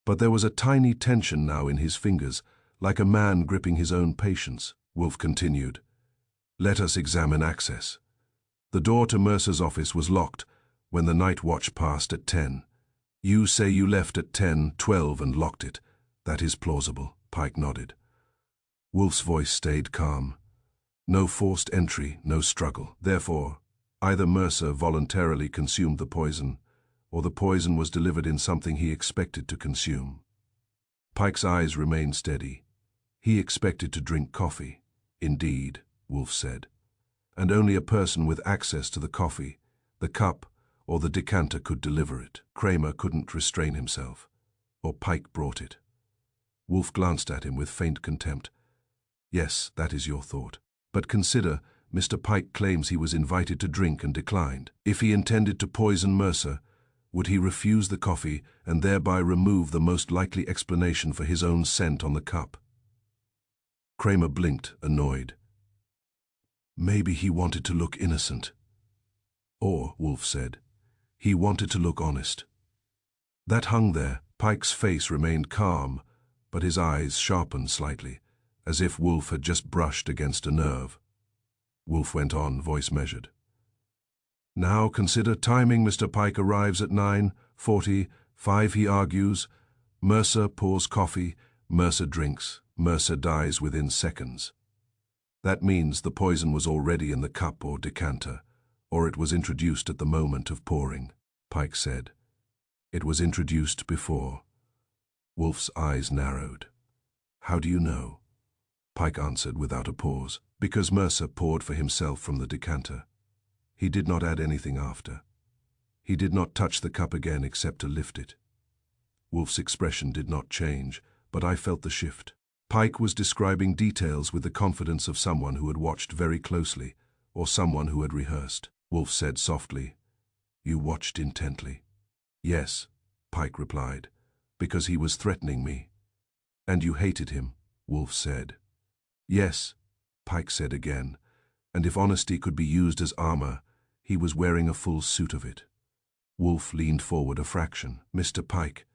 But there was a tiny tension now in his fingers, like a man gripping his own patience. Wolfe continued. Let us examine access. The door to Mercer's office was locked when the night watch passed at 10. You say you left at 10:12 and locked it. That is plausible, Pike nodded. Wolfe's voice stayed calm. No forced entry, no struggle. Therefore, either Mercer voluntarily consumed the poison, or the poison was delivered in something he expected to consume. Pike's eyes remained steady. He expected to drink coffee. Indeed, Wolfe said. And only a person with access to the coffee, the cup, or the decanter could deliver it. Kramer couldn't restrain himself, or Pike brought it. Wolfe glanced at him with faint contempt. Yes, that is your thought. But consider, Mr. Pike claims he was invited to drink and declined. If he intended to poison Mercer, would he refuse the coffee and thereby remove the most likely explanation for his own scent on the cup? Kramer blinked, annoyed. Maybe he wanted to look innocent. Or, Wolfe said, he wanted to look honest. That hung there. Pike's face remained calm, but his eyes sharpened slightly, as if Wolfe had just brushed against a nerve. Wolfe went on, voice measured. Now consider timing. Mr. Pike arrives at 9:45, he argues. Mercer pours coffee, Mercer drinks, Mercer dies within seconds. That means the poison was already in the cup or decanter, or it was introduced at the moment of pouring, Pike said. It was introduced before. Wolfe's eyes narrowed. How do you know? Pike answered without a pause. Because Mercer poured for himself from the decanter. He did not add anything after. He did not touch the cup again except to lift it. Wolfe's expression did not change, but I felt the shift. Pike was describing details with the confidence of someone who had watched very closely, or someone who had rehearsed. Wolfe said softly, "You watched intently." "Yes," Pike replied, "because he was threatening me." "And you hated him," Wolfe said. "Yes," Pike said again, and if honesty could be used as armor, he was wearing a full suit of it. Wolfe leaned forward a fraction. "Mr. Pike,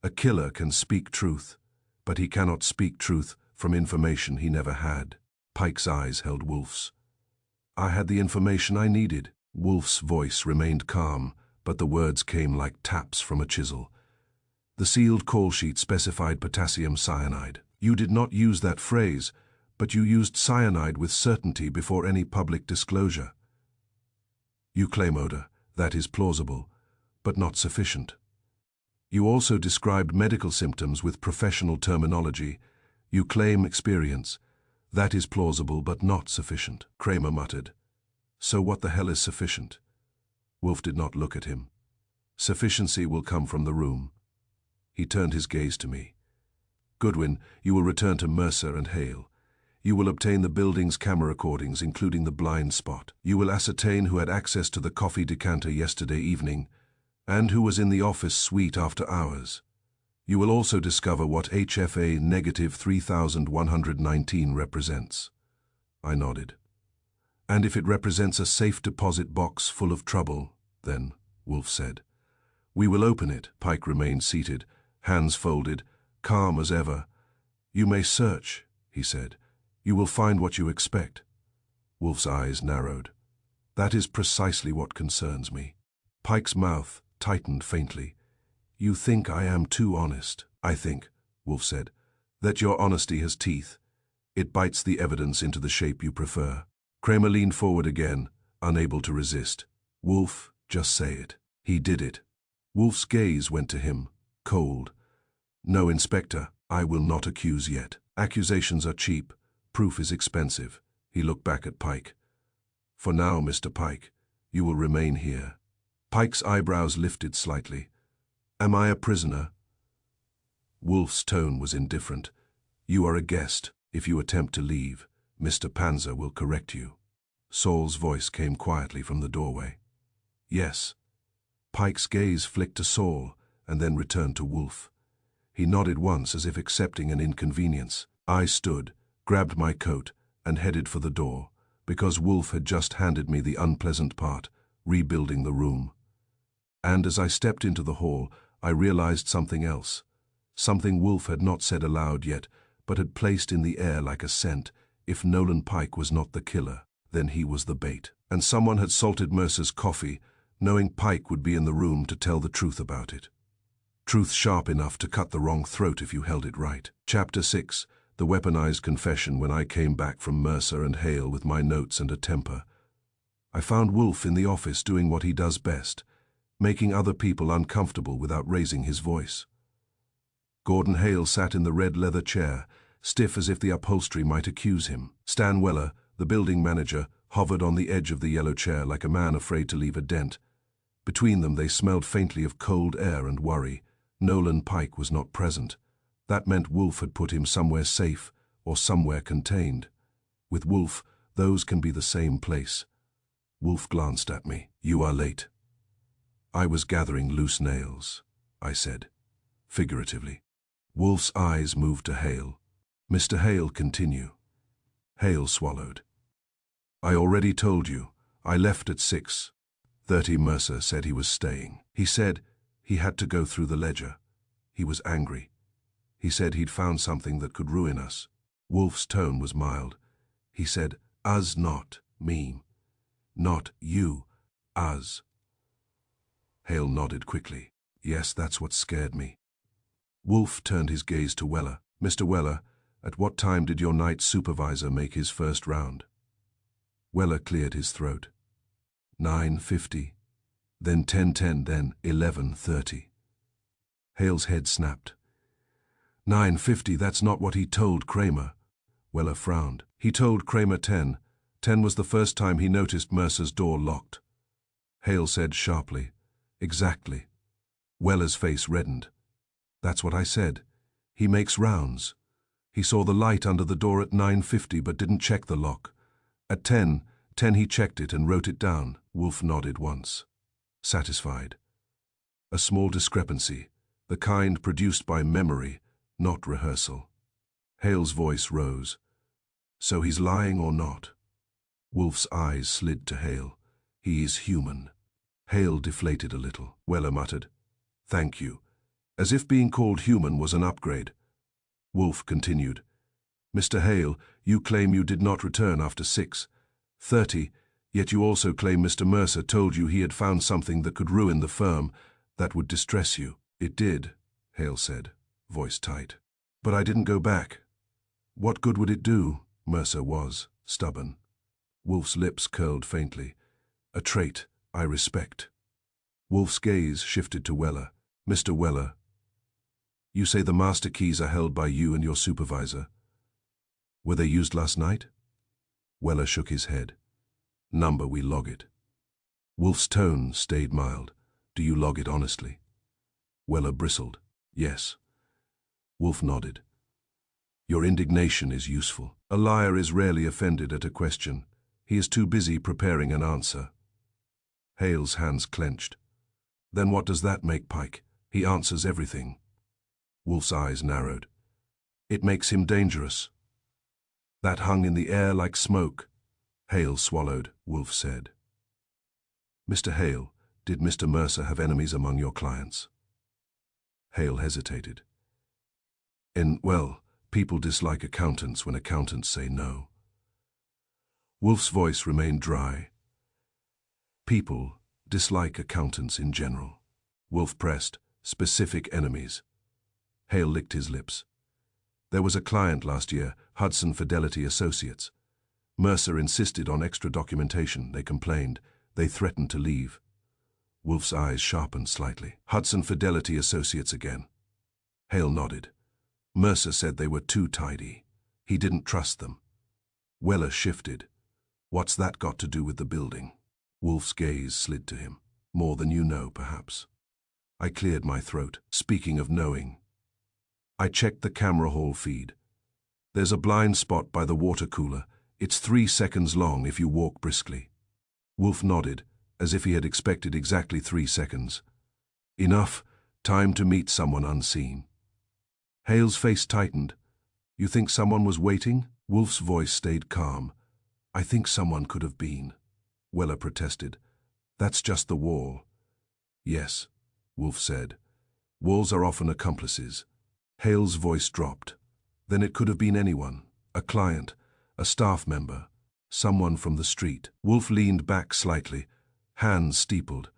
a killer can speak truth, but he cannot speak truth from information he never had." Pike's eyes held Wolfe's. "I had the information I needed." Wolfe's voice remained calm, but the words came like taps from a chisel. "The sealed call sheet specified potassium cyanide. You did not use that phrase, but you used cyanide with certainty before any public disclosure. You claim odor. That is plausible, but not sufficient. You also described medical symptoms with professional terminology. You claim experience. That is plausible, but not sufficient." Kramer muttered. "So what the hell is sufficient?" Wolfe did not look at him. "Sufficiency will come from the room." He turned his gaze to me. "Goodwin, you will return to Mercer and Hale. You will obtain the building's camera recordings, including the blind spot. You will ascertain who had access to the coffee decanter yesterday evening, and who was in the office suite after hours. You will also discover what HFA negative 3119 represents." I nodded. "And if it represents a safe deposit box full of trouble, then," Wolfe said. "We will open it." Pike remained seated, hands folded, calm as ever. "You may search," he said. "You will find what you expect." Wolfe's eyes narrowed. "That is precisely what concerns me." Pike's mouth tightened faintly. "You think I am too honest." "I think," Wolfe said, "that your honesty has teeth. It bites the evidence into the shape you prefer." Kramer leaned forward again, unable to resist. "Wolfe, just say it." He did it. Wolfe's gaze went to him, cold. "No, Inspector, I will not accuse yet. Accusations are cheap. Proof is expensive." He looked back at Pike. "For now, Mr. Pike, you will remain here." Pike's eyebrows lifted slightly. "Am I a prisoner?" Wolfe's tone was indifferent. "You are a guest. If you attempt to leave, Mr. Panzer will correct you." Saul's voice came quietly from the doorway. "Yes." Pike's gaze flicked to Saul and then returned to Wolfe. He nodded once as if accepting an inconvenience. I stood, grabbed my coat, and headed for the door, because Wolfe had just handed me the unpleasant part, rebuilding the room. And as I stepped into the hall, I realized something else. Something Wolfe had not said aloud yet, but had placed in the air like a scent. If Nolan Pike was not the killer, then he was the bait. And someone had salted Mercer's coffee, knowing Pike would be in the room to tell the truth about it. Truth sharp enough to cut the wrong throat if you held it right. Chapter 6. The weaponized confession. When I came back from Mercer and Hale with my notes and a temper, I found Wolfe in the office doing what he does best, making other people uncomfortable without raising his voice. Gordon Hale sat in the red leather chair, stiff as if the upholstery might accuse him. Stan Weller, the building manager, hovered on the edge of the yellow chair like a man afraid to leave a dent. Between them they smelled faintly of cold air and worry. Nolan Pike was not present. That meant Wolfe had put him somewhere safe or somewhere contained. With Wolfe, those can be the same place. Wolfe glanced at me. "You are late." "I was gathering loose nails," I said, figuratively. Wolfe's eyes moved to Hale. "Mr. Hale, continue." Hale swallowed. "I already told you. I left at 6:30. Mercer said he was staying. He said He had to go through the ledger. He was angry. He said he'd found something that could ruin us. Wolfe's tone was mild. He said, "Us, not me. Not you. Us." Hale nodded quickly. "Yes, that's what scared me." Wolfe turned his gaze to Weller. "Mr. Weller, at what time did your night supervisor make his first round?" Weller cleared his throat. 9:50, then 10:10, then 11:30. Hale's head snapped. 9:50, that's not what he told Kramer. Weller frowned. He told Kramer 10. 10 was the first time he noticed Mercer's door locked. Hale said sharply, "Exactly." Weller's face reddened. "That's what I said. He makes rounds. He saw the light under the door at 9:50 but didn't check the lock. At 10 he checked it and wrote it down." Wolfe nodded once. Satisfied. A small discrepancy, the kind produced by memory, not rehearsal. Hale's voice rose. "So he's lying or not?" Wolfe's eyes slid to Hale. "He is human." Hale deflated a little. Weller muttered, "Thank you," as if being called human was an upgrade. Wolfe continued, "Mr. Hale, you claim you did not return after 6:30, yet you also claim Mr. Mercer told you he had found something that could ruin the firm, that would distress you." "It did," Hale said, voice tight. "But I didn't go back. What good would it do?" Mercer was stubborn. Wolfe's lips curled faintly. "A trait I respect." Wolfe's gaze shifted to Weller. "Mr. Weller, you say the master keys are held by you and your supervisor. Were they used last night?" Weller shook his head. "Number, we log it." Wolfe's tone stayed mild. "Do you log it honestly?" Weller bristled. "Yes." Wolfe nodded. "Your indignation is useful. A liar is rarely offended at a question. He is too busy preparing an answer." Hale's hands clenched. "Then what does that make Pike? He answers everything." Wolfe's eyes narrowed. "It makes him dangerous." "That hung in the air like smoke." Hale swallowed. Wolfe said, "Mr. Hale, did Mr. Mercer have enemies among your clients?" Hale hesitated. Well, people dislike accountants when accountants say no." Wolfe's voice remained dry. "People dislike accountants in general." Wolfe pressed, "Specific enemies." Hale licked his lips. "There was a client last year, Hudson Fidelity Associates. Mercer insisted on extra documentation. They complained. They threatened to leave." Wolfe's eyes sharpened slightly. "Hudson Fidelity Associates again." Hale nodded. "Mercer said they were too tidy. He didn't trust them." Weller shifted. "What's that got to do with the building?" Wolfe's gaze slid to him. "More than you know, perhaps." I cleared my throat. "Speaking of knowing." I checked the camera hall feed. "There's a blind spot by the water cooler. It's 3 seconds long if you walk briskly." Wolfe nodded, as if he had expected exactly 3 seconds. "Enough. Time to meet someone unseen." Hale's face tightened. "You think someone was waiting?" Wolfe's voice stayed calm. "I think someone could have been." Weller protested. "That's just the wall." "Yes," Wolfe said. "Walls are often accomplices." Hale's voice dropped. "Then it could have been anyone. A client, a staff member, someone from the street." Wolfe leaned back slightly, hands steepled.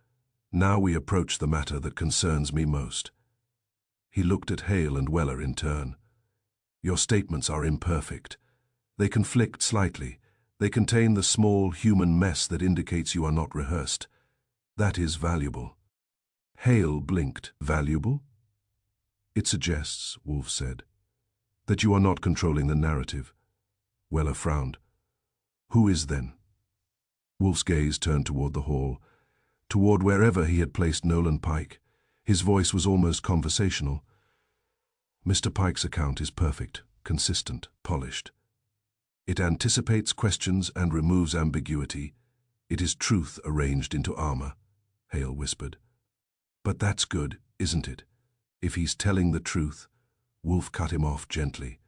"Now we approach the matter that concerns me most." He looked at Hale and Weller in turn. "Your statements are imperfect. They conflict slightly. They contain the small human mess that indicates you are not rehearsed. That is valuable." Hale blinked. "Valuable?" "It suggests," Wolfe said, "that you are not controlling the narrative." Weller frowned. "Who is then?" Wolfe's gaze turned toward the hall, toward wherever he had placed Nolan Pike. His voice was almost conversational. "Mr. Pike's account is perfect, consistent, polished. It anticipates questions and removes ambiguity. It is truth arranged into armor," Hale whispered. "But that's good, isn't it? If he's telling the truth." Wolfe cut him off gently.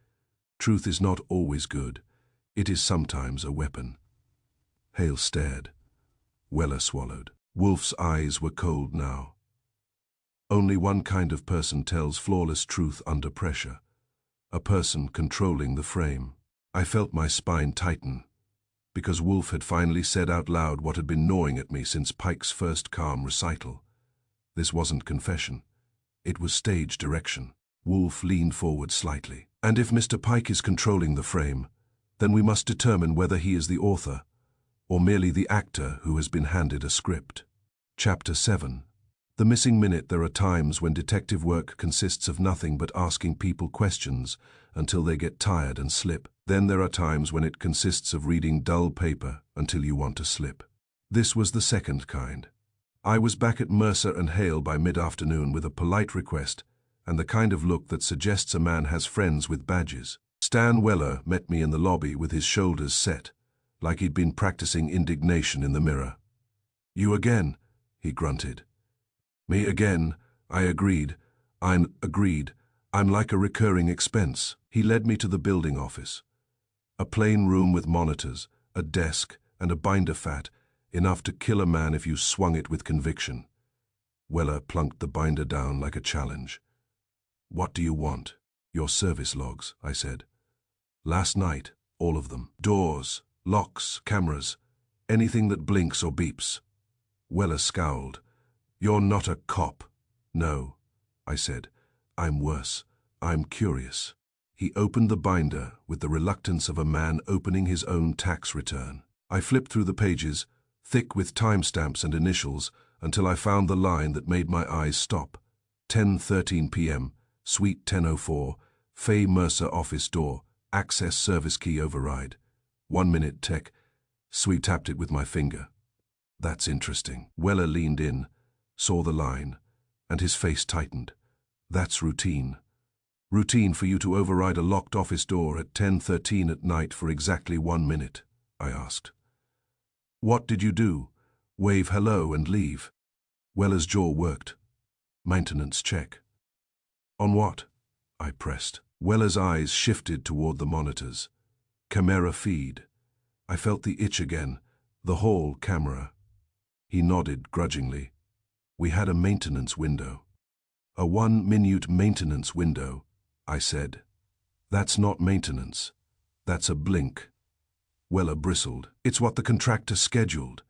"Truth is not always good. It is sometimes a weapon." Hale stared. Weller swallowed. Wolfe's eyes were cold now. Only one kind of person tells flawless truth under pressure. A person controlling the frame. I felt my spine tighten, because Wolfe had finally said out loud what had been gnawing at me since Pike's first calm recital. This wasn't confession. It was stage direction. Wolfe leaned forward slightly. And if Mr. Pike is controlling the frame, then we must determine whether he is the author, or merely the actor who has been handed a script. Chapter 7. The missing minute. There are times when detective work consists of nothing but asking people questions until they get tired and slip. Then there are times when it consists of reading dull paper until you want to slip. This was the second kind. I was back at Mercer and Hale by mid-afternoon with a polite request and the kind of look that suggests a man has friends with badges. Stan Weller met me in the lobby with his shoulders set, like he'd been practicing indignation in the mirror. "You again," he grunted. "Me again," I agreed. I'm like a recurring expense." He led me to the building office. A plain room with monitors, a desk, and a binder fat, enough to kill a man if you swung it with conviction. Weller plunked the binder down like a challenge. "What do you want?" "Your service logs," I said. "Last night, all of them. Doors, locks, cameras, anything that blinks or beeps." Weller scowled. "You're not a cop." "No," I said. "I'm worse. I'm curious." He opened the binder with the reluctance of a man opening his own tax return. I flipped through the pages, thick with timestamps and initials, until I found the line that made my eyes stop. 10:13 p.m., Suite 1004, Faye Mercer office door, access service key override. 1 minute tech. Sweet tapped it with my finger. "That's interesting." Weller leaned in, saw the line, and his face tightened. "That's routine. Routine for you to override a locked office door at 10:13 at night for exactly 1 minute, I asked. "What did you do? Wave hello and leave?" Weller's jaw worked. "Maintenance check." "On what?" I pressed. Weller's eyes shifted toward the monitors. "Camera feed." I felt the itch again. The hall camera. He nodded grudgingly. "We had a maintenance window." "A 1-minute maintenance window," I said. "That's not maintenance. That's a blink." Weller bristled. "It's what the contractor scheduled."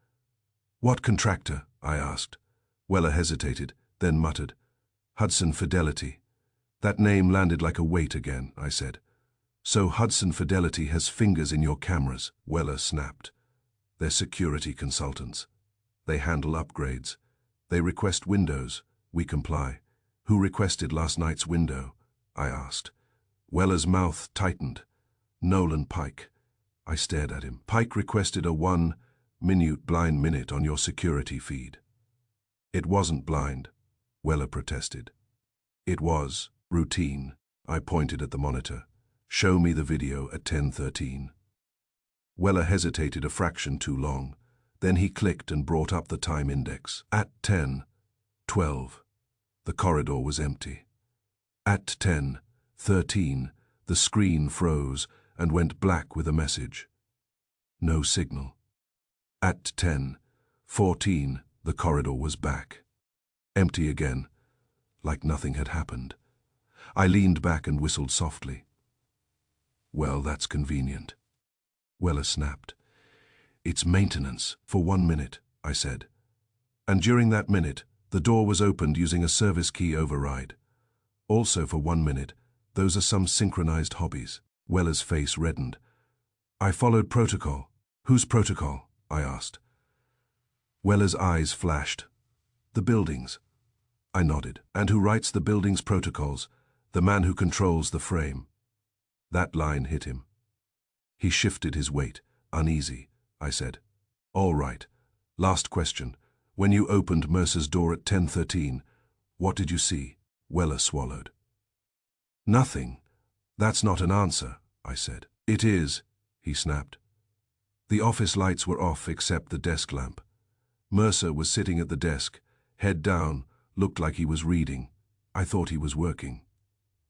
"What contractor?" I asked. Weller hesitated, then muttered, "Hudson Fidelity." That name landed like a weight again, I said. "So Hudson Fidelity has fingers in your cameras," Weller snapped. "They're security consultants. They handle upgrades. They request windows. We comply." "Who requested last night's window?" I asked. Weller's mouth tightened. "Nolan Pike." I stared at him. "Pike requested a 1-minute blind minute on your security feed." "It wasn't blind," Weller protested. "It was routine." I pointed at the monitor. "Show me the video at 10:13. Weller hesitated a fraction too long. Then he clicked and brought up the time index. At 10:12. The corridor was empty. At 10:13, the screen froze and went black with a message. No signal. At 10:14, the corridor was back. Empty again, like nothing had happened. I leaned back and whistled softly. "Well, that's convenient." Weller snapped. "It's maintenance for 1 minute," I said. And during that minute, the door was opened using a service key override. Also for 1 minute, those are some synchronized hobbies. Weller's face reddened. "I followed protocol." "Whose protocol?" I asked. Weller's eyes flashed. "The building's." I nodded. "And who writes the building's protocols? The man who controls the frame." That line hit him. He shifted his weight, uneasy. I said, "All right. Last question. When you opened Mercer's door at 10:13, what did you see?" Weller swallowed. "Nothing. That's not an answer," I said. "It is," he snapped. The office lights were off except the desk lamp. Mercer was sitting at the desk, head down, looked like he was reading. I thought he was working.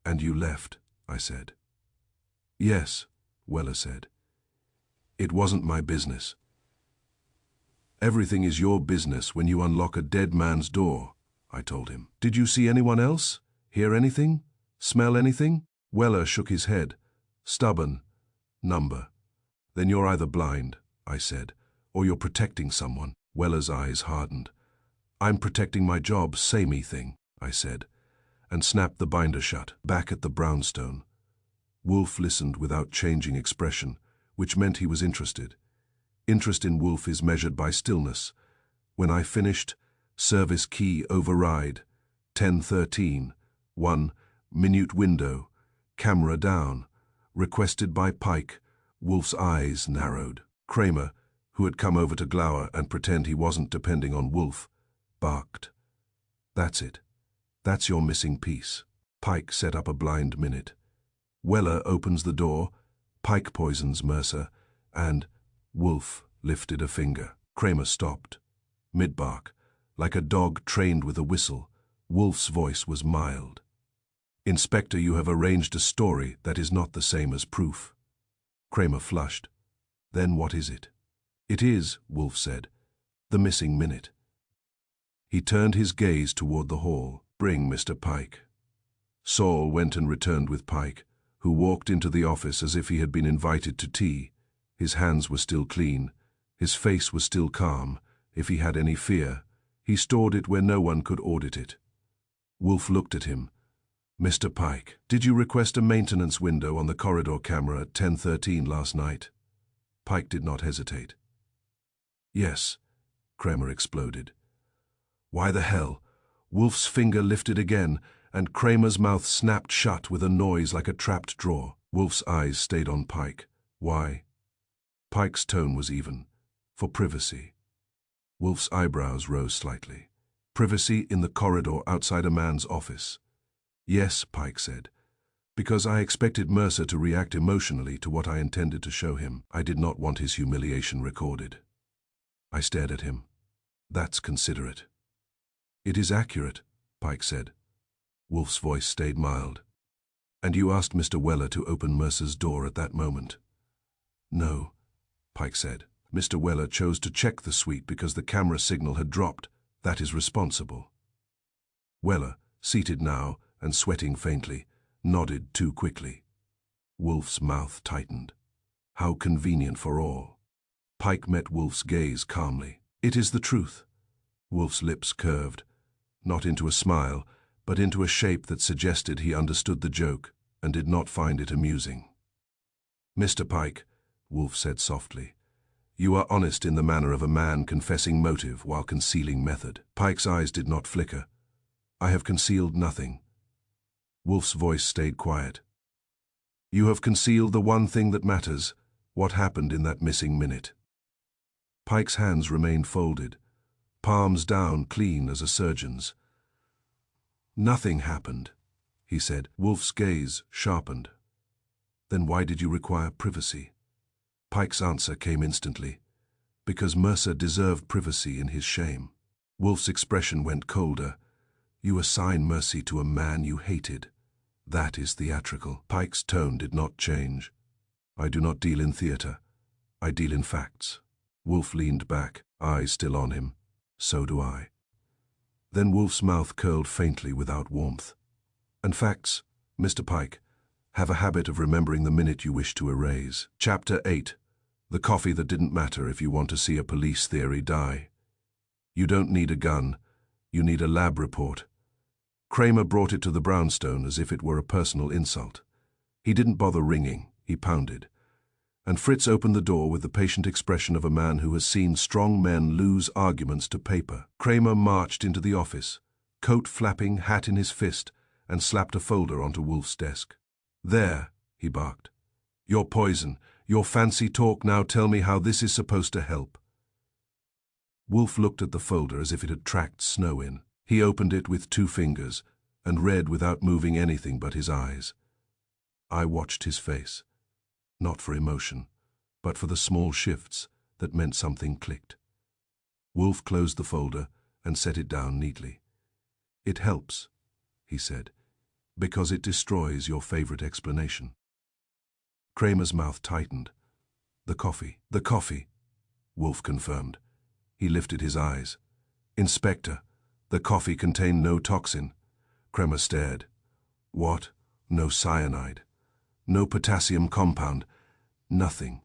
"And you left," I said. "Yes," Weller said. "It wasn't my business." "Everything is your business when you unlock a dead man's door," I told him. Did you see anyone else? Hear anything? Smell anything? Weller shook his head. Stubborn. Number. Then you're either blind, I said, or you're protecting someone. Weller's eyes hardened. I'm protecting my job, say me thing, I said, and snapped the binder shut. Back at the brownstone, Wolfe listened without changing expression, which meant he was interested. Interest in Wolfe is measured by stillness. When I finished, service key override, 1013, 1, minute window, camera down, requested by Pike. Wolfe's eyes narrowed. Kramer, who had come over to glower and pretend he wasn't depending on Wolfe, barked. That's it. That's your missing piece. Pike set up a blind minute. Weller opens the door, Pike poisons Mercer, and Wolfe lifted a finger. Kramer stopped. Mid-bark, like a dog trained with a whistle, Wolfe's voice was mild. Inspector, you have arranged a story that is not the same as proof. Kramer flushed. Then what is it? It is, Wolfe said, the missing minute. He turned his gaze toward the hall. Bring Mr. Pike. Saul went and returned with Pike, who walked into the office as if he had been invited to tea. His hands were still clean. His face was still calm. If he had any fear, he stored it where no one could audit it. Wolfe looked at him. Mr. Pike, did you request a maintenance window on the corridor camera at 10:13 last night? Pike did not hesitate. Yes, Kramer exploded. Why the hell? Wolfe's finger lifted again, and Kramer's mouth snapped shut with a noise like a trapped drawer. Wolfe's eyes stayed on Pike. Why? Pike's tone was even. For privacy. Wolfe's eyebrows rose slightly. Privacy in the corridor outside a man's office. Yes, Pike said, because I expected Mercer to react emotionally to what I intended to show him. I did not want his humiliation recorded. I stared at him. That's considerate. It is accurate, Pike said. Wolfe's voice stayed mild. And you asked Mr. Weller to open Mercer's door at that moment? No, Pike said. Mr. Weller chose to check the suite because the camera signal had dropped. That is responsible. Weller, seated now and sweating faintly, nodded too quickly. Wolfe's mouth tightened. How convenient for all. Pike met Wolfe's gaze calmly. It is the truth. Wolfe's lips curved, not into a smile, but into a shape that suggested he understood the joke and did not find it amusing. Mr. Pike, Wolfe said softly, you are honest in the manner of a man confessing motive while concealing method. Pike's eyes did not flicker. I have concealed nothing. Wolfe's voice stayed quiet. You have concealed the one thing that matters, what happened in that missing minute. Pike's hands remained folded, palms down clean as a surgeon's. Nothing happened, he said. Wolfe's gaze sharpened. Then why did you require privacy? Pike's answer came instantly. Because Mercer deserved privacy in his shame. Wolfe's expression went colder. You assign mercy to a man you hated. That is theatrical. Pike's tone did not change. I do not deal in theater. I deal in facts. Wolfe leaned back, eyes still on him. So do I. Then Wolfe's mouth curled faintly without warmth. And facts, Mr. Pike, have a habit of remembering the minute you wish to erase. Chapter 8. The coffee that didn't matter if you want to see a police theory die. You don't need a gun. You need a lab report. Kramer brought it to the brownstone as if it were a personal insult. He didn't bother ringing. He pounded. And Fritz opened the door with the patient expression of a man who has seen strong men lose arguments to paper. Kramer marched into the office, coat flapping, hat in his fist, and slapped a folder onto Wolfe's desk. There, he barked. Your poison, your fancy talk, now tell me how this is supposed to help. Wolfe looked at the folder as if it had tracked snow in. He opened it with 2 fingers and read without moving anything but his eyes. I watched his face, not for emotion, but for the small shifts that meant something clicked. Wolfe closed the folder and set it down neatly. It helps, he said, because it destroys your favorite explanation. Kramer's mouth tightened. The coffee, Wolfe confirmed. He lifted his eyes. Inspector, The coffee contained no toxin. Kramer stared. What? No cyanide. No potassium compound. Nothing,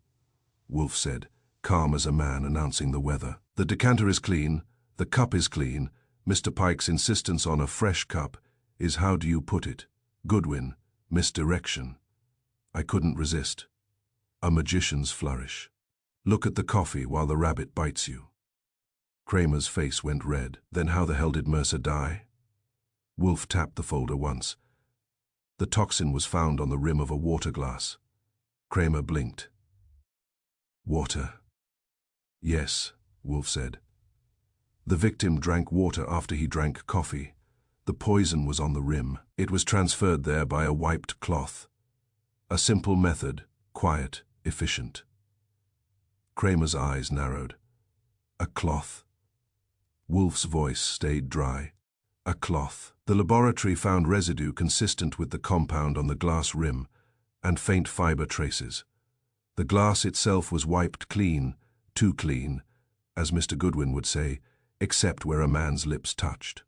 Wolfe said, calm as a man announcing the weather. The decanter is clean. The cup is clean. Mr. Pike's insistence on a fresh cup is, how do you put it? Goodwin, misdirection. I couldn't resist. A magician's flourish. Look at the coffee while the rabbit bites you. Kramer's face went red. Then how the hell did Mercer die? Wolfe tapped the folder once. The toxin was found on the rim of a water glass. Kramer blinked. Water. Yes, Wolfe said. The victim drank water after he drank coffee. The poison was on the rim. It was transferred there by a wiped cloth. A simple method, quiet, efficient. Kramer's eyes narrowed. A cloth. Wolfe's voice stayed dry. A cloth. The laboratory found residue consistent with the compound on the glass rim and faint fiber traces. The glass itself was wiped clean, too clean, as Mr. Goodwin would say, except where a man's lips touched.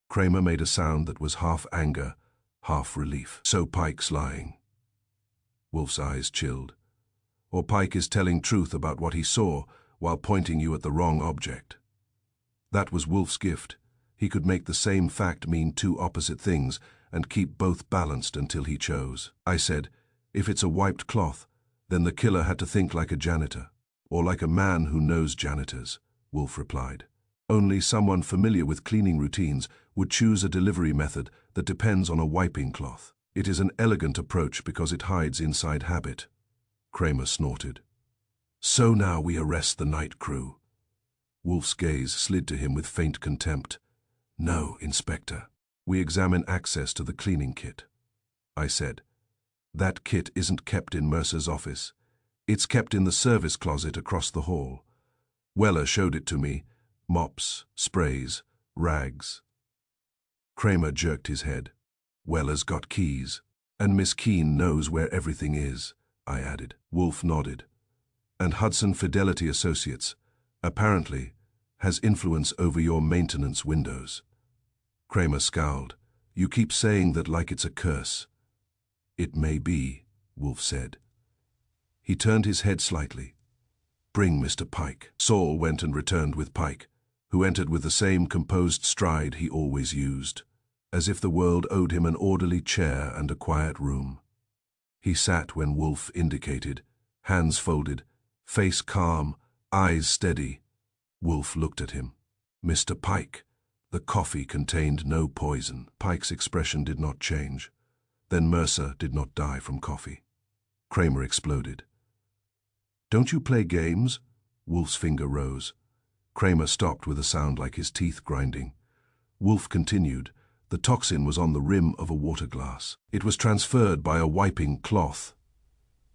Kramer made a sound that was half anger, half relief. So Pike's lying. Wolfe's eyes chilled. Or Pike is telling truth about what he saw while pointing you at the wrong object. That was Wolfe's gift. He could make the same fact mean two opposite things and keep both balanced until he chose. I said, if it's a wiped cloth, then the killer had to think like a janitor, or like a man who knows janitors, Wolfe replied. Only someone familiar with cleaning routines would choose a delivery method that depends on a wiping cloth. It is an elegant approach because it hides inside habit. Kramer snorted. So now we arrest the night crew. Wolfe's gaze slid to him with faint contempt. No, Inspector. We examine access to the cleaning kit. I said. That kit isn't kept in Mercer's office. It's kept in the service closet across the hall. Weller showed it to me. Mops, sprays, rags. Kramer jerked his head. Weller's got keys. And Miss Keene knows where everything is, I added. Wolfe nodded. And Hudson Fidelity Associates, apparently, has influence over your maintenance windows. Kramer scowled. You keep saying that like it's a curse. It may be, Wolfe said. He turned his head slightly. Bring Mr. Pike. Saul went and returned with Pike, who entered with the same composed stride he always used, as if the world owed him an orderly chair and a quiet room. He sat when Wolfe indicated, hands folded, face calm, eyes steady. Wolfe looked at him. Mr. Pike, the coffee contained no poison. Pike's expression did not change. Then Mercer did not die from coffee. Kramer exploded. Don't you play games? Wolfe's finger rose. Kramer stopped with a sound like his teeth grinding. Wolfe continued. The toxin was on the rim of a water glass. It was transferred by a wiping cloth.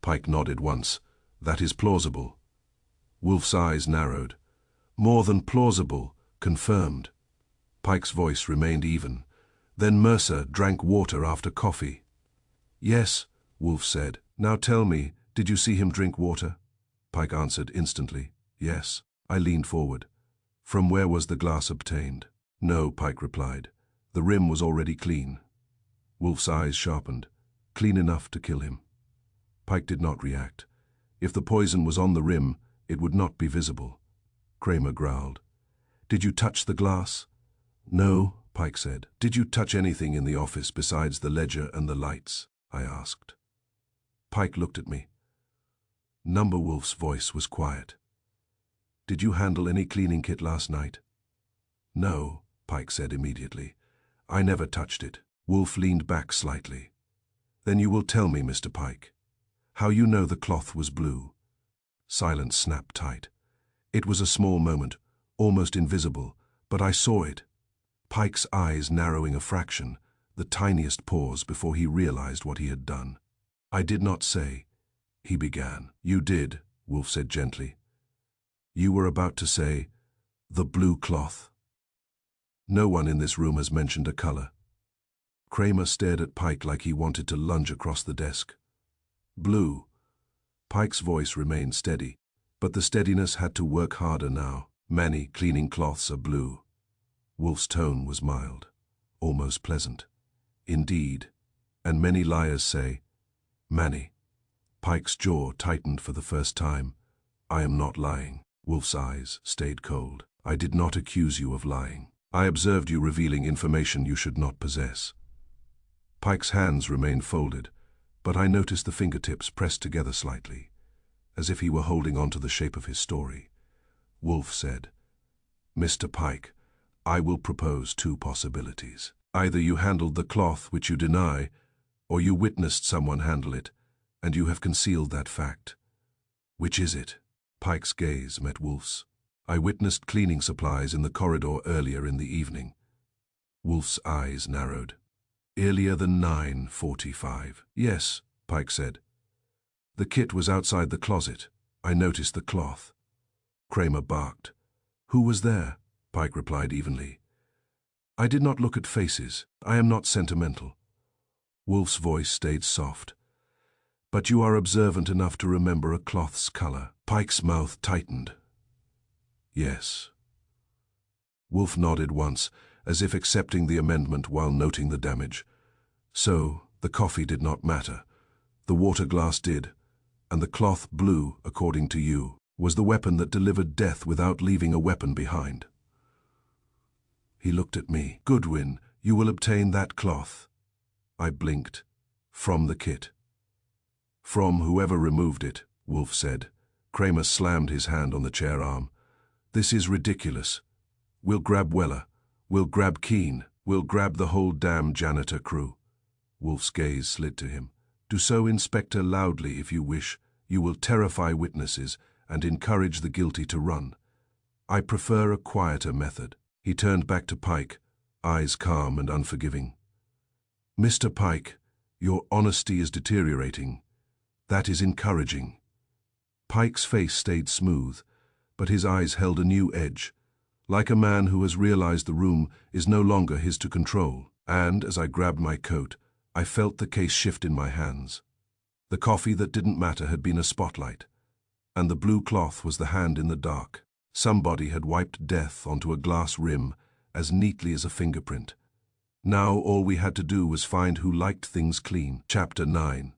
Pike nodded once. That is plausible. Wolfe's eyes narrowed. More than plausible, confirmed. Pike's voice remained even. Then Mercer drank water after coffee. Yes, Wolfe said. Now tell me, did you see him drink water? Pike answered instantly. Yes. I leaned forward. From where was the glass obtained? No, Pike replied. The rim was already clean. Wolfe's eyes sharpened. Clean enough to kill him. Pike did not react. If the poison was on the rim, it would not be visible. Kramer growled. Did you touch the glass? No, Pike said. Did you touch anything in the office besides the ledger and the lights? I asked. Pike looked at me. Number Wolfe's voice was quiet. Did you handle any cleaning kit last night? No, Pike said immediately. I never touched it. Wolfe leaned back slightly. Then you will tell me, Mr. Pike, how you know the cloth was blue. Silence snapped tight. It was a small moment, almost invisible, but I saw it. Pike's eyes narrowing a fraction, the tiniest pause before he realized what he had done. I did not say, he began. You did, Wolfe said gently. You were about to say, the blue cloth. No one in this room has mentioned a color. Kramer stared at Pike like he wanted to lunge across the desk. Blue. Pike's voice remained steady, but the steadiness had to work harder now. Many cleaning cloths are blue. Wolfe's tone was mild, almost pleasant. Indeed, and many liars say, Manny. Pike's jaw tightened for the first time. I am not lying. Wolfe's eyes stayed cold. I did not accuse you of lying. I observed you revealing information you should not possess. Pike's hands remained folded, but I noticed the fingertips pressed together slightly, as if he were holding on to the shape of his story. Wolfe said, Mr. Pike, I will propose two possibilities. Either you handled the cloth which you deny, or you witnessed someone handle it, and you have concealed that fact. Which is it? Pike's gaze met Wolfe's. I witnessed cleaning supplies in the corridor earlier in the evening. Wolfe's eyes narrowed. Earlier than 9:45. Yes, Pike said. The kit was outside the closet. I noticed the cloth. Kramer barked. Who was there? Pike replied evenly. I did not look at faces. I am not sentimental. Wolfe's voice stayed soft. But you are observant enough to remember a cloth's color. Pike's mouth tightened. Yes. Wolfe nodded once, as if accepting the amendment while noting the damage. So, the coffee did not matter. The water glass did, and the cloth blue, according to you, was the weapon that delivered death without leaving a weapon behind. He looked at me. Goodwin, you will obtain that cloth. I blinked. From the kit. From whoever removed it, Wolfe said. Kramer slammed his hand on the chair arm. This is ridiculous. We'll grab Weller. We'll grab Keene. We'll grab the whole damn janitor crew. Wolfe's gaze slid to him. Do so, Inspector, loudly if you wish. You will terrify witnesses and encourage the guilty to run. I prefer a quieter method. He turned back to Pike, eyes calm and unforgiving. Mr. Pike, your honesty is deteriorating. That is encouraging. Pike's face stayed smooth, but his eyes held a new edge, like a man who has realized the room is no longer his to control. And, as I grabbed my coat, I felt the case shift in my hands. The coffee that didn't matter had been a spotlight, and the blue cloth was the hand in the dark. Somebody had wiped death onto a glass rim as neatly as a fingerprint. Now all we had to do was find who liked things clean. Chapter 9.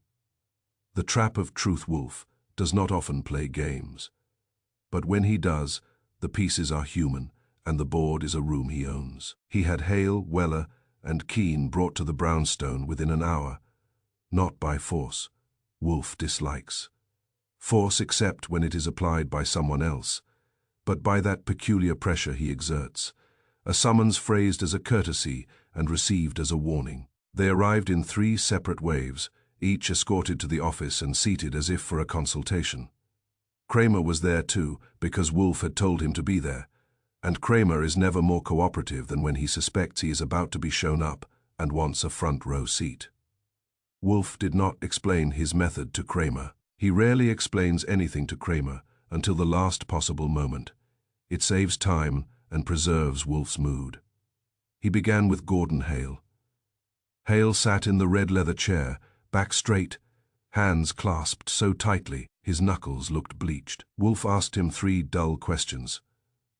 The trap of Truth. Wolfe does not often play games. But when he does, the pieces are human, and the board is a room he owns. He had Hale, Weller, and Keene brought to the brownstone within an hour. Not by force. Wolfe dislikes force except when it is applied by someone else, but by that peculiar pressure he exerts, a summons phrased as a courtesy and received as a warning. They arrived in 3 separate waves, each escorted to the office and seated as if for a consultation. Kramer was there too, because Wolfe had told him to be there, and Kramer is never more cooperative than when he suspects he is about to be shown up and wants a front row seat. Wolfe did not explain his method to Kramer. He rarely explains anything to Kramer until the last possible moment. It saves time and preserves Wolfe's mood. He began with Gordon Hale. Hale sat in the red leather chair, back straight, hands clasped so tightly his knuckles looked bleached. Wolfe asked him 3 dull questions.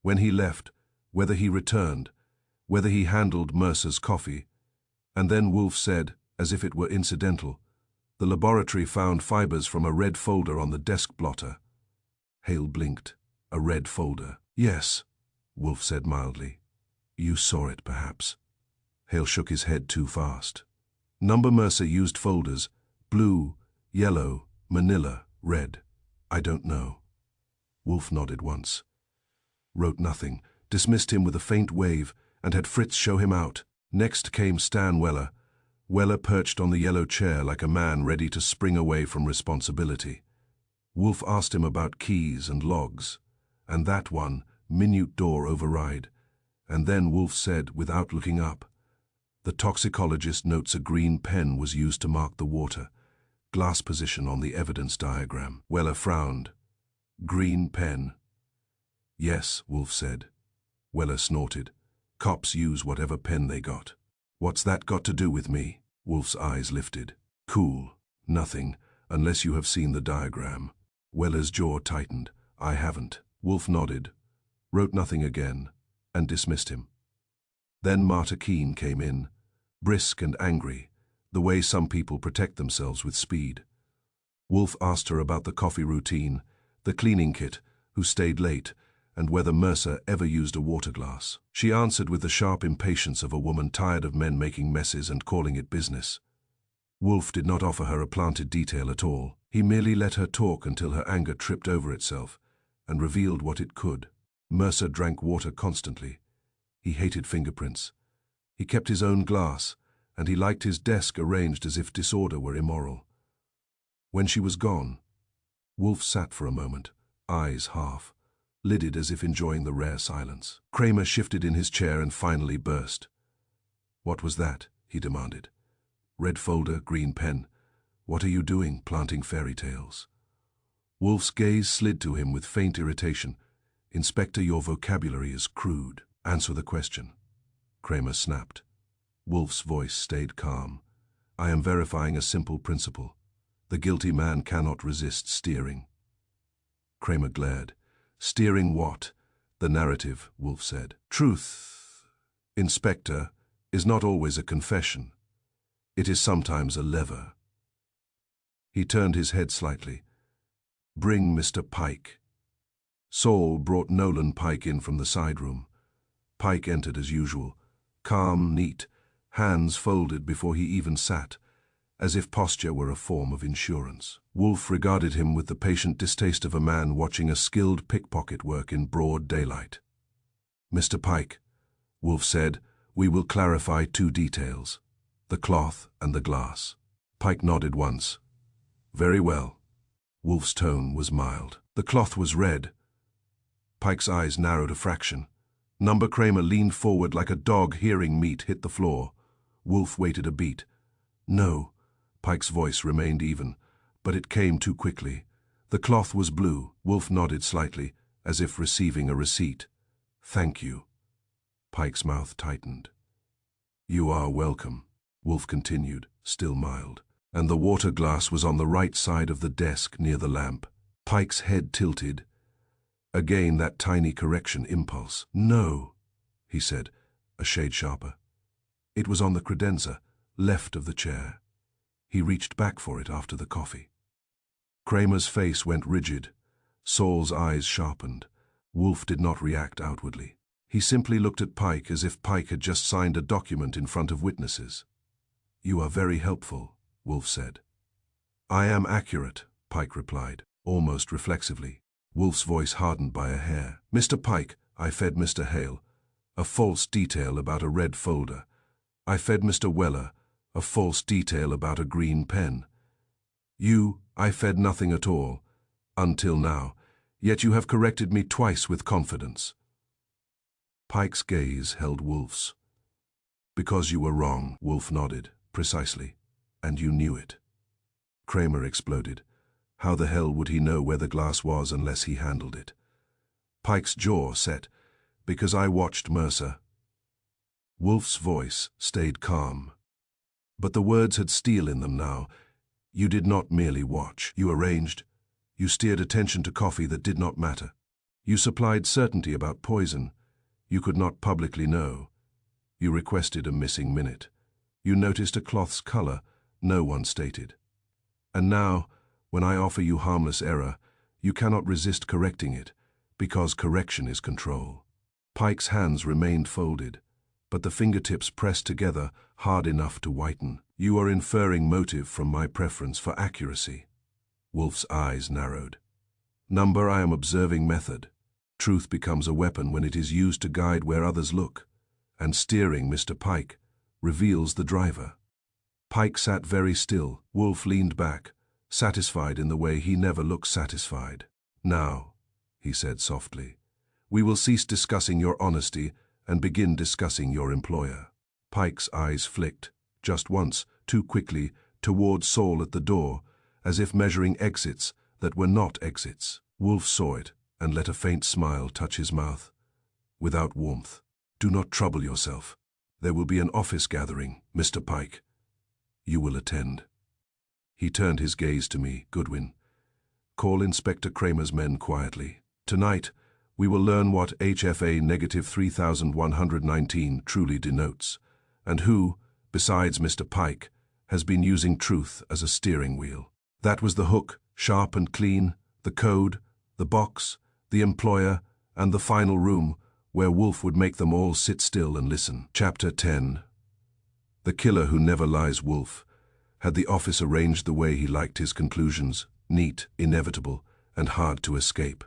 When he left, whether he returned, whether he handled Mercer's coffee, and then Wolfe said, as if it were incidental, the laboratory found fibers from a red folder on the desk blotter. Hale blinked. A red folder. Yes, Wolfe said mildly. You saw it, perhaps. Hale shook his head too fast. Number Mercer used folders, blue, yellow, manila, red. I don't know. Wolfe nodded once. Wrote nothing, dismissed him with a faint wave, and had Fritz show him out. Next came Stan Weller. Weller perched on the yellow chair like a man ready to spring away from responsibility. Wolfe asked him about keys and logs, and that one, minute door override, and then Wolfe said, without looking up, the toxicologist notes a green pen was used to mark the water, glass position on the evidence diagram. Weller frowned. Green pen. Yes, Wolfe said. Weller snorted. Cops use whatever pen they got. What's that got to do with me? Wolfe's eyes lifted. Cool. Nothing, unless you have seen the diagram. Weller's jaw tightened. I haven't. Wolfe nodded, wrote nothing again, and dismissed him. Then Marta Keene came in, brisk and angry, the way some people protect themselves with speed. Wolfe asked her about the coffee routine, the cleaning kit, who stayed late, and whether Mercer ever used a water glass. She answered with the sharp impatience of a woman tired of men making messes and calling it business. Wolfe did not offer her a planted detail at all. He merely let her talk until her anger tripped over itself and revealed what it could. Mercer drank water constantly. He hated fingerprints. He kept his own glass, and he liked his desk arranged as if disorder were immoral. When she was gone, Wolfe sat for a moment, eyes half, lidded as if enjoying the rare silence. Kramer shifted in his chair and finally burst. "What was that?" he demanded. "Red folder, green pen. What are you doing, planting fairy tales?" Wolfe's gaze slid to him with faint irritation. "Inspector, your vocabulary is crude. Answer the question." Kramer snapped. Wolfe's voice stayed calm. "I am verifying a simple principle. The guilty man cannot resist steering." Kramer glared. "Steering what?" "The narrative," Wolfe said. "Truth, Inspector, is not always a confession. It is sometimes a lever." He turned his head slightly. "Bring Mr. Pike." Saul brought Nolan Pike in from the side room. Pike entered as usual, calm, neat, hands folded before he even sat, as if posture were a form of insurance. Wolfe regarded him with the patient distaste of a man watching a skilled pickpocket work in broad daylight. "Mr. Pike," Wolfe said, "we will clarify two details, the cloth and the glass." Pike nodded once. "Very well." Wolfe's tone was mild. "The cloth was red." Pike's eyes narrowed a fraction. Number Kramer leaned forward like a dog hearing meat hit the floor. Wolfe waited a beat. "No." Pike's voice remained even, but it came too quickly. "The cloth was blue." Wolfe nodded slightly, as if receiving a receipt. "Thank you." Pike's mouth tightened. "You are welcome," Wolfe continued, still mild. "And the water glass was on the right side of the desk near the lamp." Pike's head tilted. Again that tiny correction impulse. "No," he said, a shade sharper. "It was on the credenza, left of the chair." He reached back for it after the coffee. Kramer's face went rigid. Saul's eyes sharpened. Wolfe did not react outwardly. He simply looked at Pike as if Pike had just signed a document in front of witnesses. "You are very helpful," Wolfe said. "I am accurate," Pike replied, almost reflexively. Wolfe's voice hardened by a hair. "Mr. Pike, I fed Mr. Hale a false detail about a red folder. I fed Mr. Weller a false detail about a green pen. I fed nothing at all, until now, yet you have corrected me twice with confidence." Pike's gaze held Wolfe's. "Because you were wrong," Wolfe nodded. "Precisely. And you knew it." Kramer exploded. How the hell would he know where the glass was unless he handled it? Pike's jaw set. "Because I watched Mercer." Wolfe's voice stayed calm. But the words had steel in them now. "You did not merely watch. You arranged. You steered attention to coffee that did not matter. You supplied certainty about poison. You could not publicly know. You requested a missing minute. You noticed a cloth's color no one stated. And now, when I offer you harmless error, you cannot resist correcting it, because correction is control." Pike's hands remained folded, but the fingertips pressed together hard enough to whiten. "You are inferring motive from my preference for accuracy." Wolfe's eyes narrowed. "Number, I am observing method. Truth becomes a weapon when it is used to guide where others look, and steering, Mr. Pike, reveals the driver." Pike sat very still. Wolfe leaned back, satisfied in the way he never looked satisfied. "Now," he said softly, "we will cease discussing your honesty and begin discussing your employer." Pike's eyes flicked, just once, too quickly, toward Saul at the door, as if measuring exits that were not exits. Wolfe saw it and let a faint smile touch his mouth. Without warmth. "Do not trouble yourself. There will be an office gathering, Mr. Pike. You will attend." He turned his gaze to me. "Goodwin, call Inspector Kramer's men quietly. Tonight, we will learn what HFA -3119 truly denotes, and who, besides Mr. Pike, has been using truth as a steering wheel. That was the hook, sharp and clean, the code, the box, the employer, and the final room where Wolfe would make them all sit still and listen. Chapter 10. The killer who never lies, Wolfe, had the office arranged the way he liked his conclusions, neat, inevitable, and hard to escape.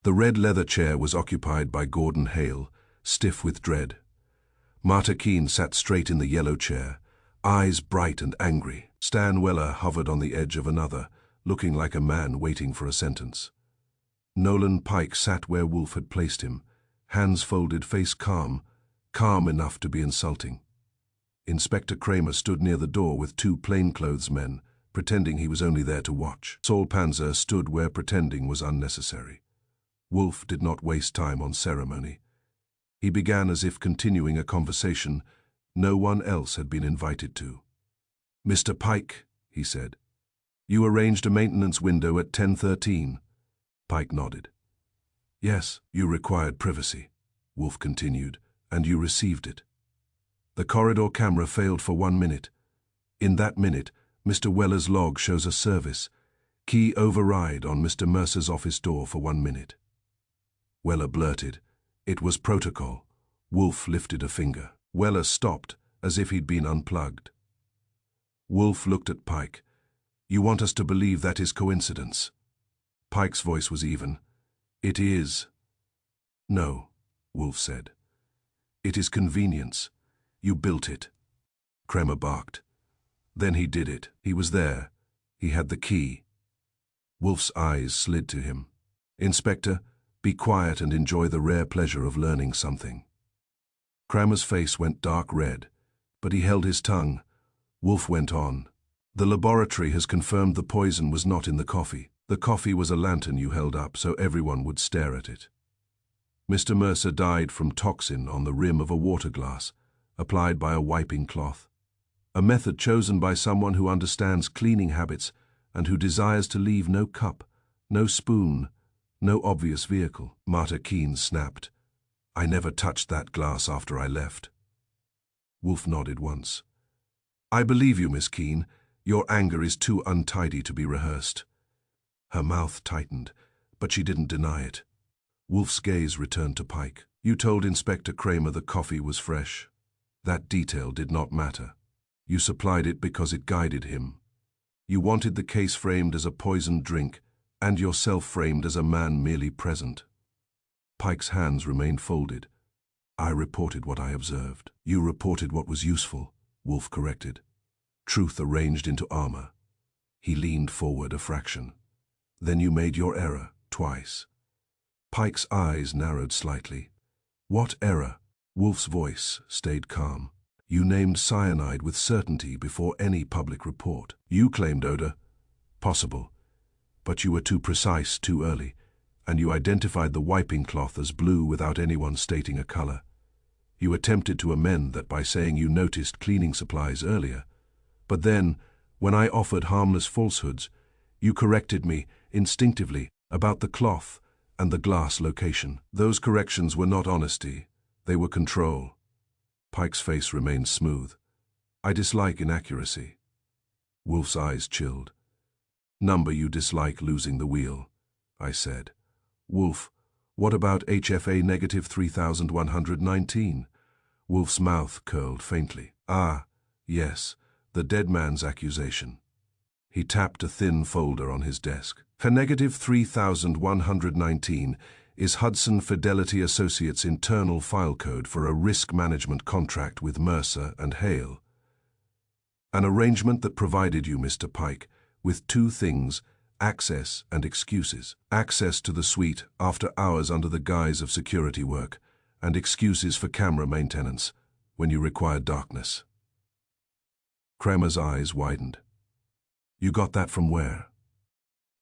The red leather chair was occupied by Gordon Hale, stiff with dread. Marta Keene sat straight in the yellow chair, eyes bright and angry. Stan Weller hovered on the edge of another, looking like a man waiting for a sentence. Nolan Pike sat where Wolfe had placed him, hands folded, face calm, calm enough to be insulting. Inspector Kramer stood near the door with two plainclothes men, pretending he was only there to watch. Saul Panzer stood where pretending was unnecessary. Wolfe did not waste time on ceremony. He began as if continuing a conversation no one else had been invited to. "Mr. Pike," he said, "you arranged a maintenance window at 10:13. Pike nodded. "Yes, you required privacy," Wolfe continued, "and you received it. The corridor camera failed for 1 minute. In that minute, Mr. Weller's log shows a service. Key override on Mr. Mercer's office door for 1 minute." Weller blurted, "It was protocol." Wolfe lifted a finger. Weller stopped, as if he'd been unplugged. Wolfe looked at Pike. "You want us to believe that is coincidence?" Pike's voice was even. "It is." "No," Wolfe said. "It is convenience. You built it." Kramer barked. "Then he did it. He was there. He had the key." Wolfe's eyes slid to him. "Inspector, be quiet and enjoy the rare pleasure of learning something." Kramer's face went dark red, but he held his tongue. Wolfe went on. "The laboratory has confirmed the poison was not in the coffee. The coffee was a lantern you held up so everyone would stare at it. Mr. Mercer died from toxin on the rim of a water glass, applied by a wiping cloth. A method chosen by someone who understands cleaning habits and who desires to leave no cup, no spoon, no obvious vehicle." Marta Keene snapped. "I never touched that glass after I left." Wolfe nodded once. "I believe you, Miss Keene. Your anger is too untidy to be rehearsed." Her mouth tightened, but she didn't deny it. Wolfe's gaze returned to Pike. "You told Inspector Kramer the coffee was fresh. That detail did not matter. You supplied it because it guided him. You wanted the case framed as a poisoned drink, and yourself framed as a man merely present." Pike's hands remained folded. "I reported what I observed." "You reported what was useful," Wolfe corrected. "Truth arranged into armor." He leaned forward a fraction. "Then you made your error, twice." Pike's eyes narrowed slightly. "What error?" Wolfe's voice stayed calm. "You named cyanide with certainty before any public report. You claimed odor. Possible. But you were too precise too early, and you identified the wiping cloth as blue without anyone stating a color. You attempted to amend that by saying you noticed cleaning supplies earlier. But then, when I offered harmless falsehoods, you corrected me, instinctively, about the cloth and the glass location. Those corrections were not honesty, they were control." Pike's face remained smooth. "I dislike inaccuracy." Wolfe's eyes chilled. "Number you dislike losing the wheel," I said. "Wolfe, what about HFA -3119? Wolfe's mouth curled faintly. "Ah, yes, the dead man's accusation." He tapped a thin folder on his desk. "For -3119 is Hudson Fidelity Associates' internal file code for a risk management contract with Mercer and Hale. An arrangement that provided you, Mr. Pike, with two things, access and excuses. Access to the suite after hours under the guise of security work, and excuses for camera maintenance when you required darkness." Kramer's eyes widened. "You got that from where?"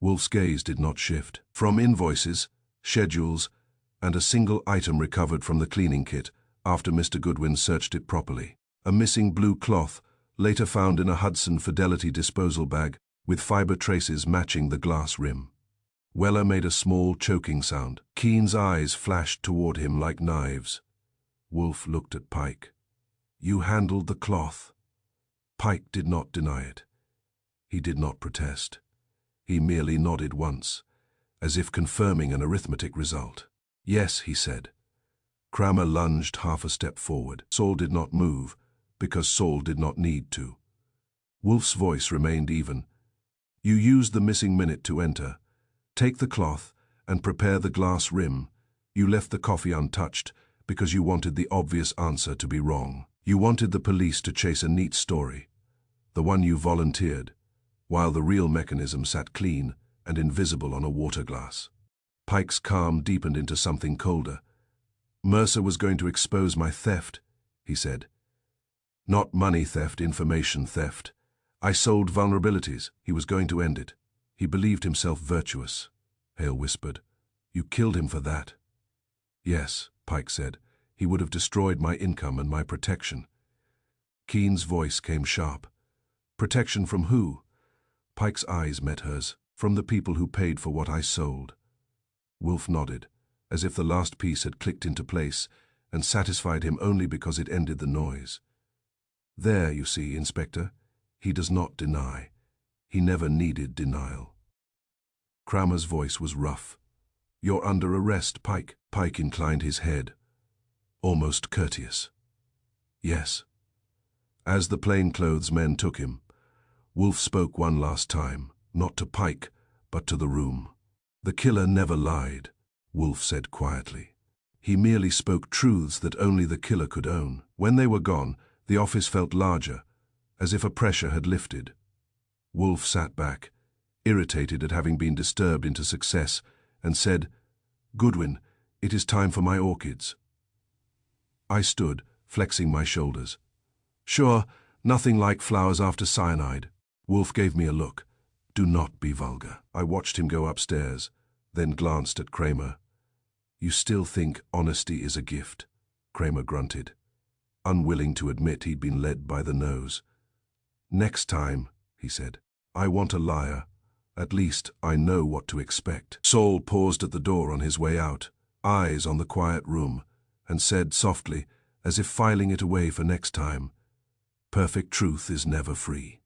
Wolfe's gaze did not shift. "From invoices, schedules, and a single item recovered from the cleaning kit after Mr. Goodwin searched it properly. A missing blue cloth, later found in a Hudson Fidelity disposal bag, with fiber traces matching the glass rim." Weller made a small choking sound. Keen's eyes flashed toward him like knives. Wolfe looked at Pike. "You handled the cloth." Pike did not deny it. He did not protest. He merely nodded once, as if confirming an arithmetic result. "Yes," he said. Kramer lunged half a step forward. Saul did not move, because Saul did not need to. Wolfe's voice remained even. "You used the missing minute to enter. Take the cloth and prepare the glass rim. You left the coffee untouched because you wanted the obvious answer to be wrong. You wanted the police to chase a neat story, the one you volunteered, while the real mechanism sat clean and invisible on a water glass." Pike's calm deepened into something colder. "Mercer was going to expose my theft," he said. "Not money theft, information theft. I sold vulnerabilities. He was going to end it. He believed himself virtuous." Hale whispered. "You killed him for that." "Yes," Pike said. "He would have destroyed my income and my protection." Keen's voice came sharp. "Protection from who?" Pike's eyes met hers. "From the people who paid for what I sold." Wolfe nodded, as if the last piece had clicked into place and satisfied him only because it ended the noise. "There, you see, Inspector, he does not deny. He never needed denial." Kramer's voice was rough. "You're under arrest, Pike." Pike inclined his head, almost courteous. "Yes." As the plainclothes men took him, Wolfe spoke one last time, not to Pike, but to the room. "The killer never lied," Wolfe said quietly. "He merely spoke truths that only the killer could own." When they were gone, the office felt larger, as if a pressure had lifted. Wolfe sat back, irritated at having been disturbed into success, and said, "Goodwin, it is time for my orchids." I stood, flexing my shoulders. "Sure, nothing like flowers after cyanide." Wolfe gave me a look. "Do not be vulgar." I watched him go upstairs, then glanced at Kramer. "You still think honesty is a gift?" Kramer grunted, unwilling to admit he'd been led by the nose. "Next time," he said. "I want a liar. At least I know what to expect." Saul paused at the door on his way out, eyes on the quiet room, and said softly, as if filing it away for next time, "Perfect truth is never free."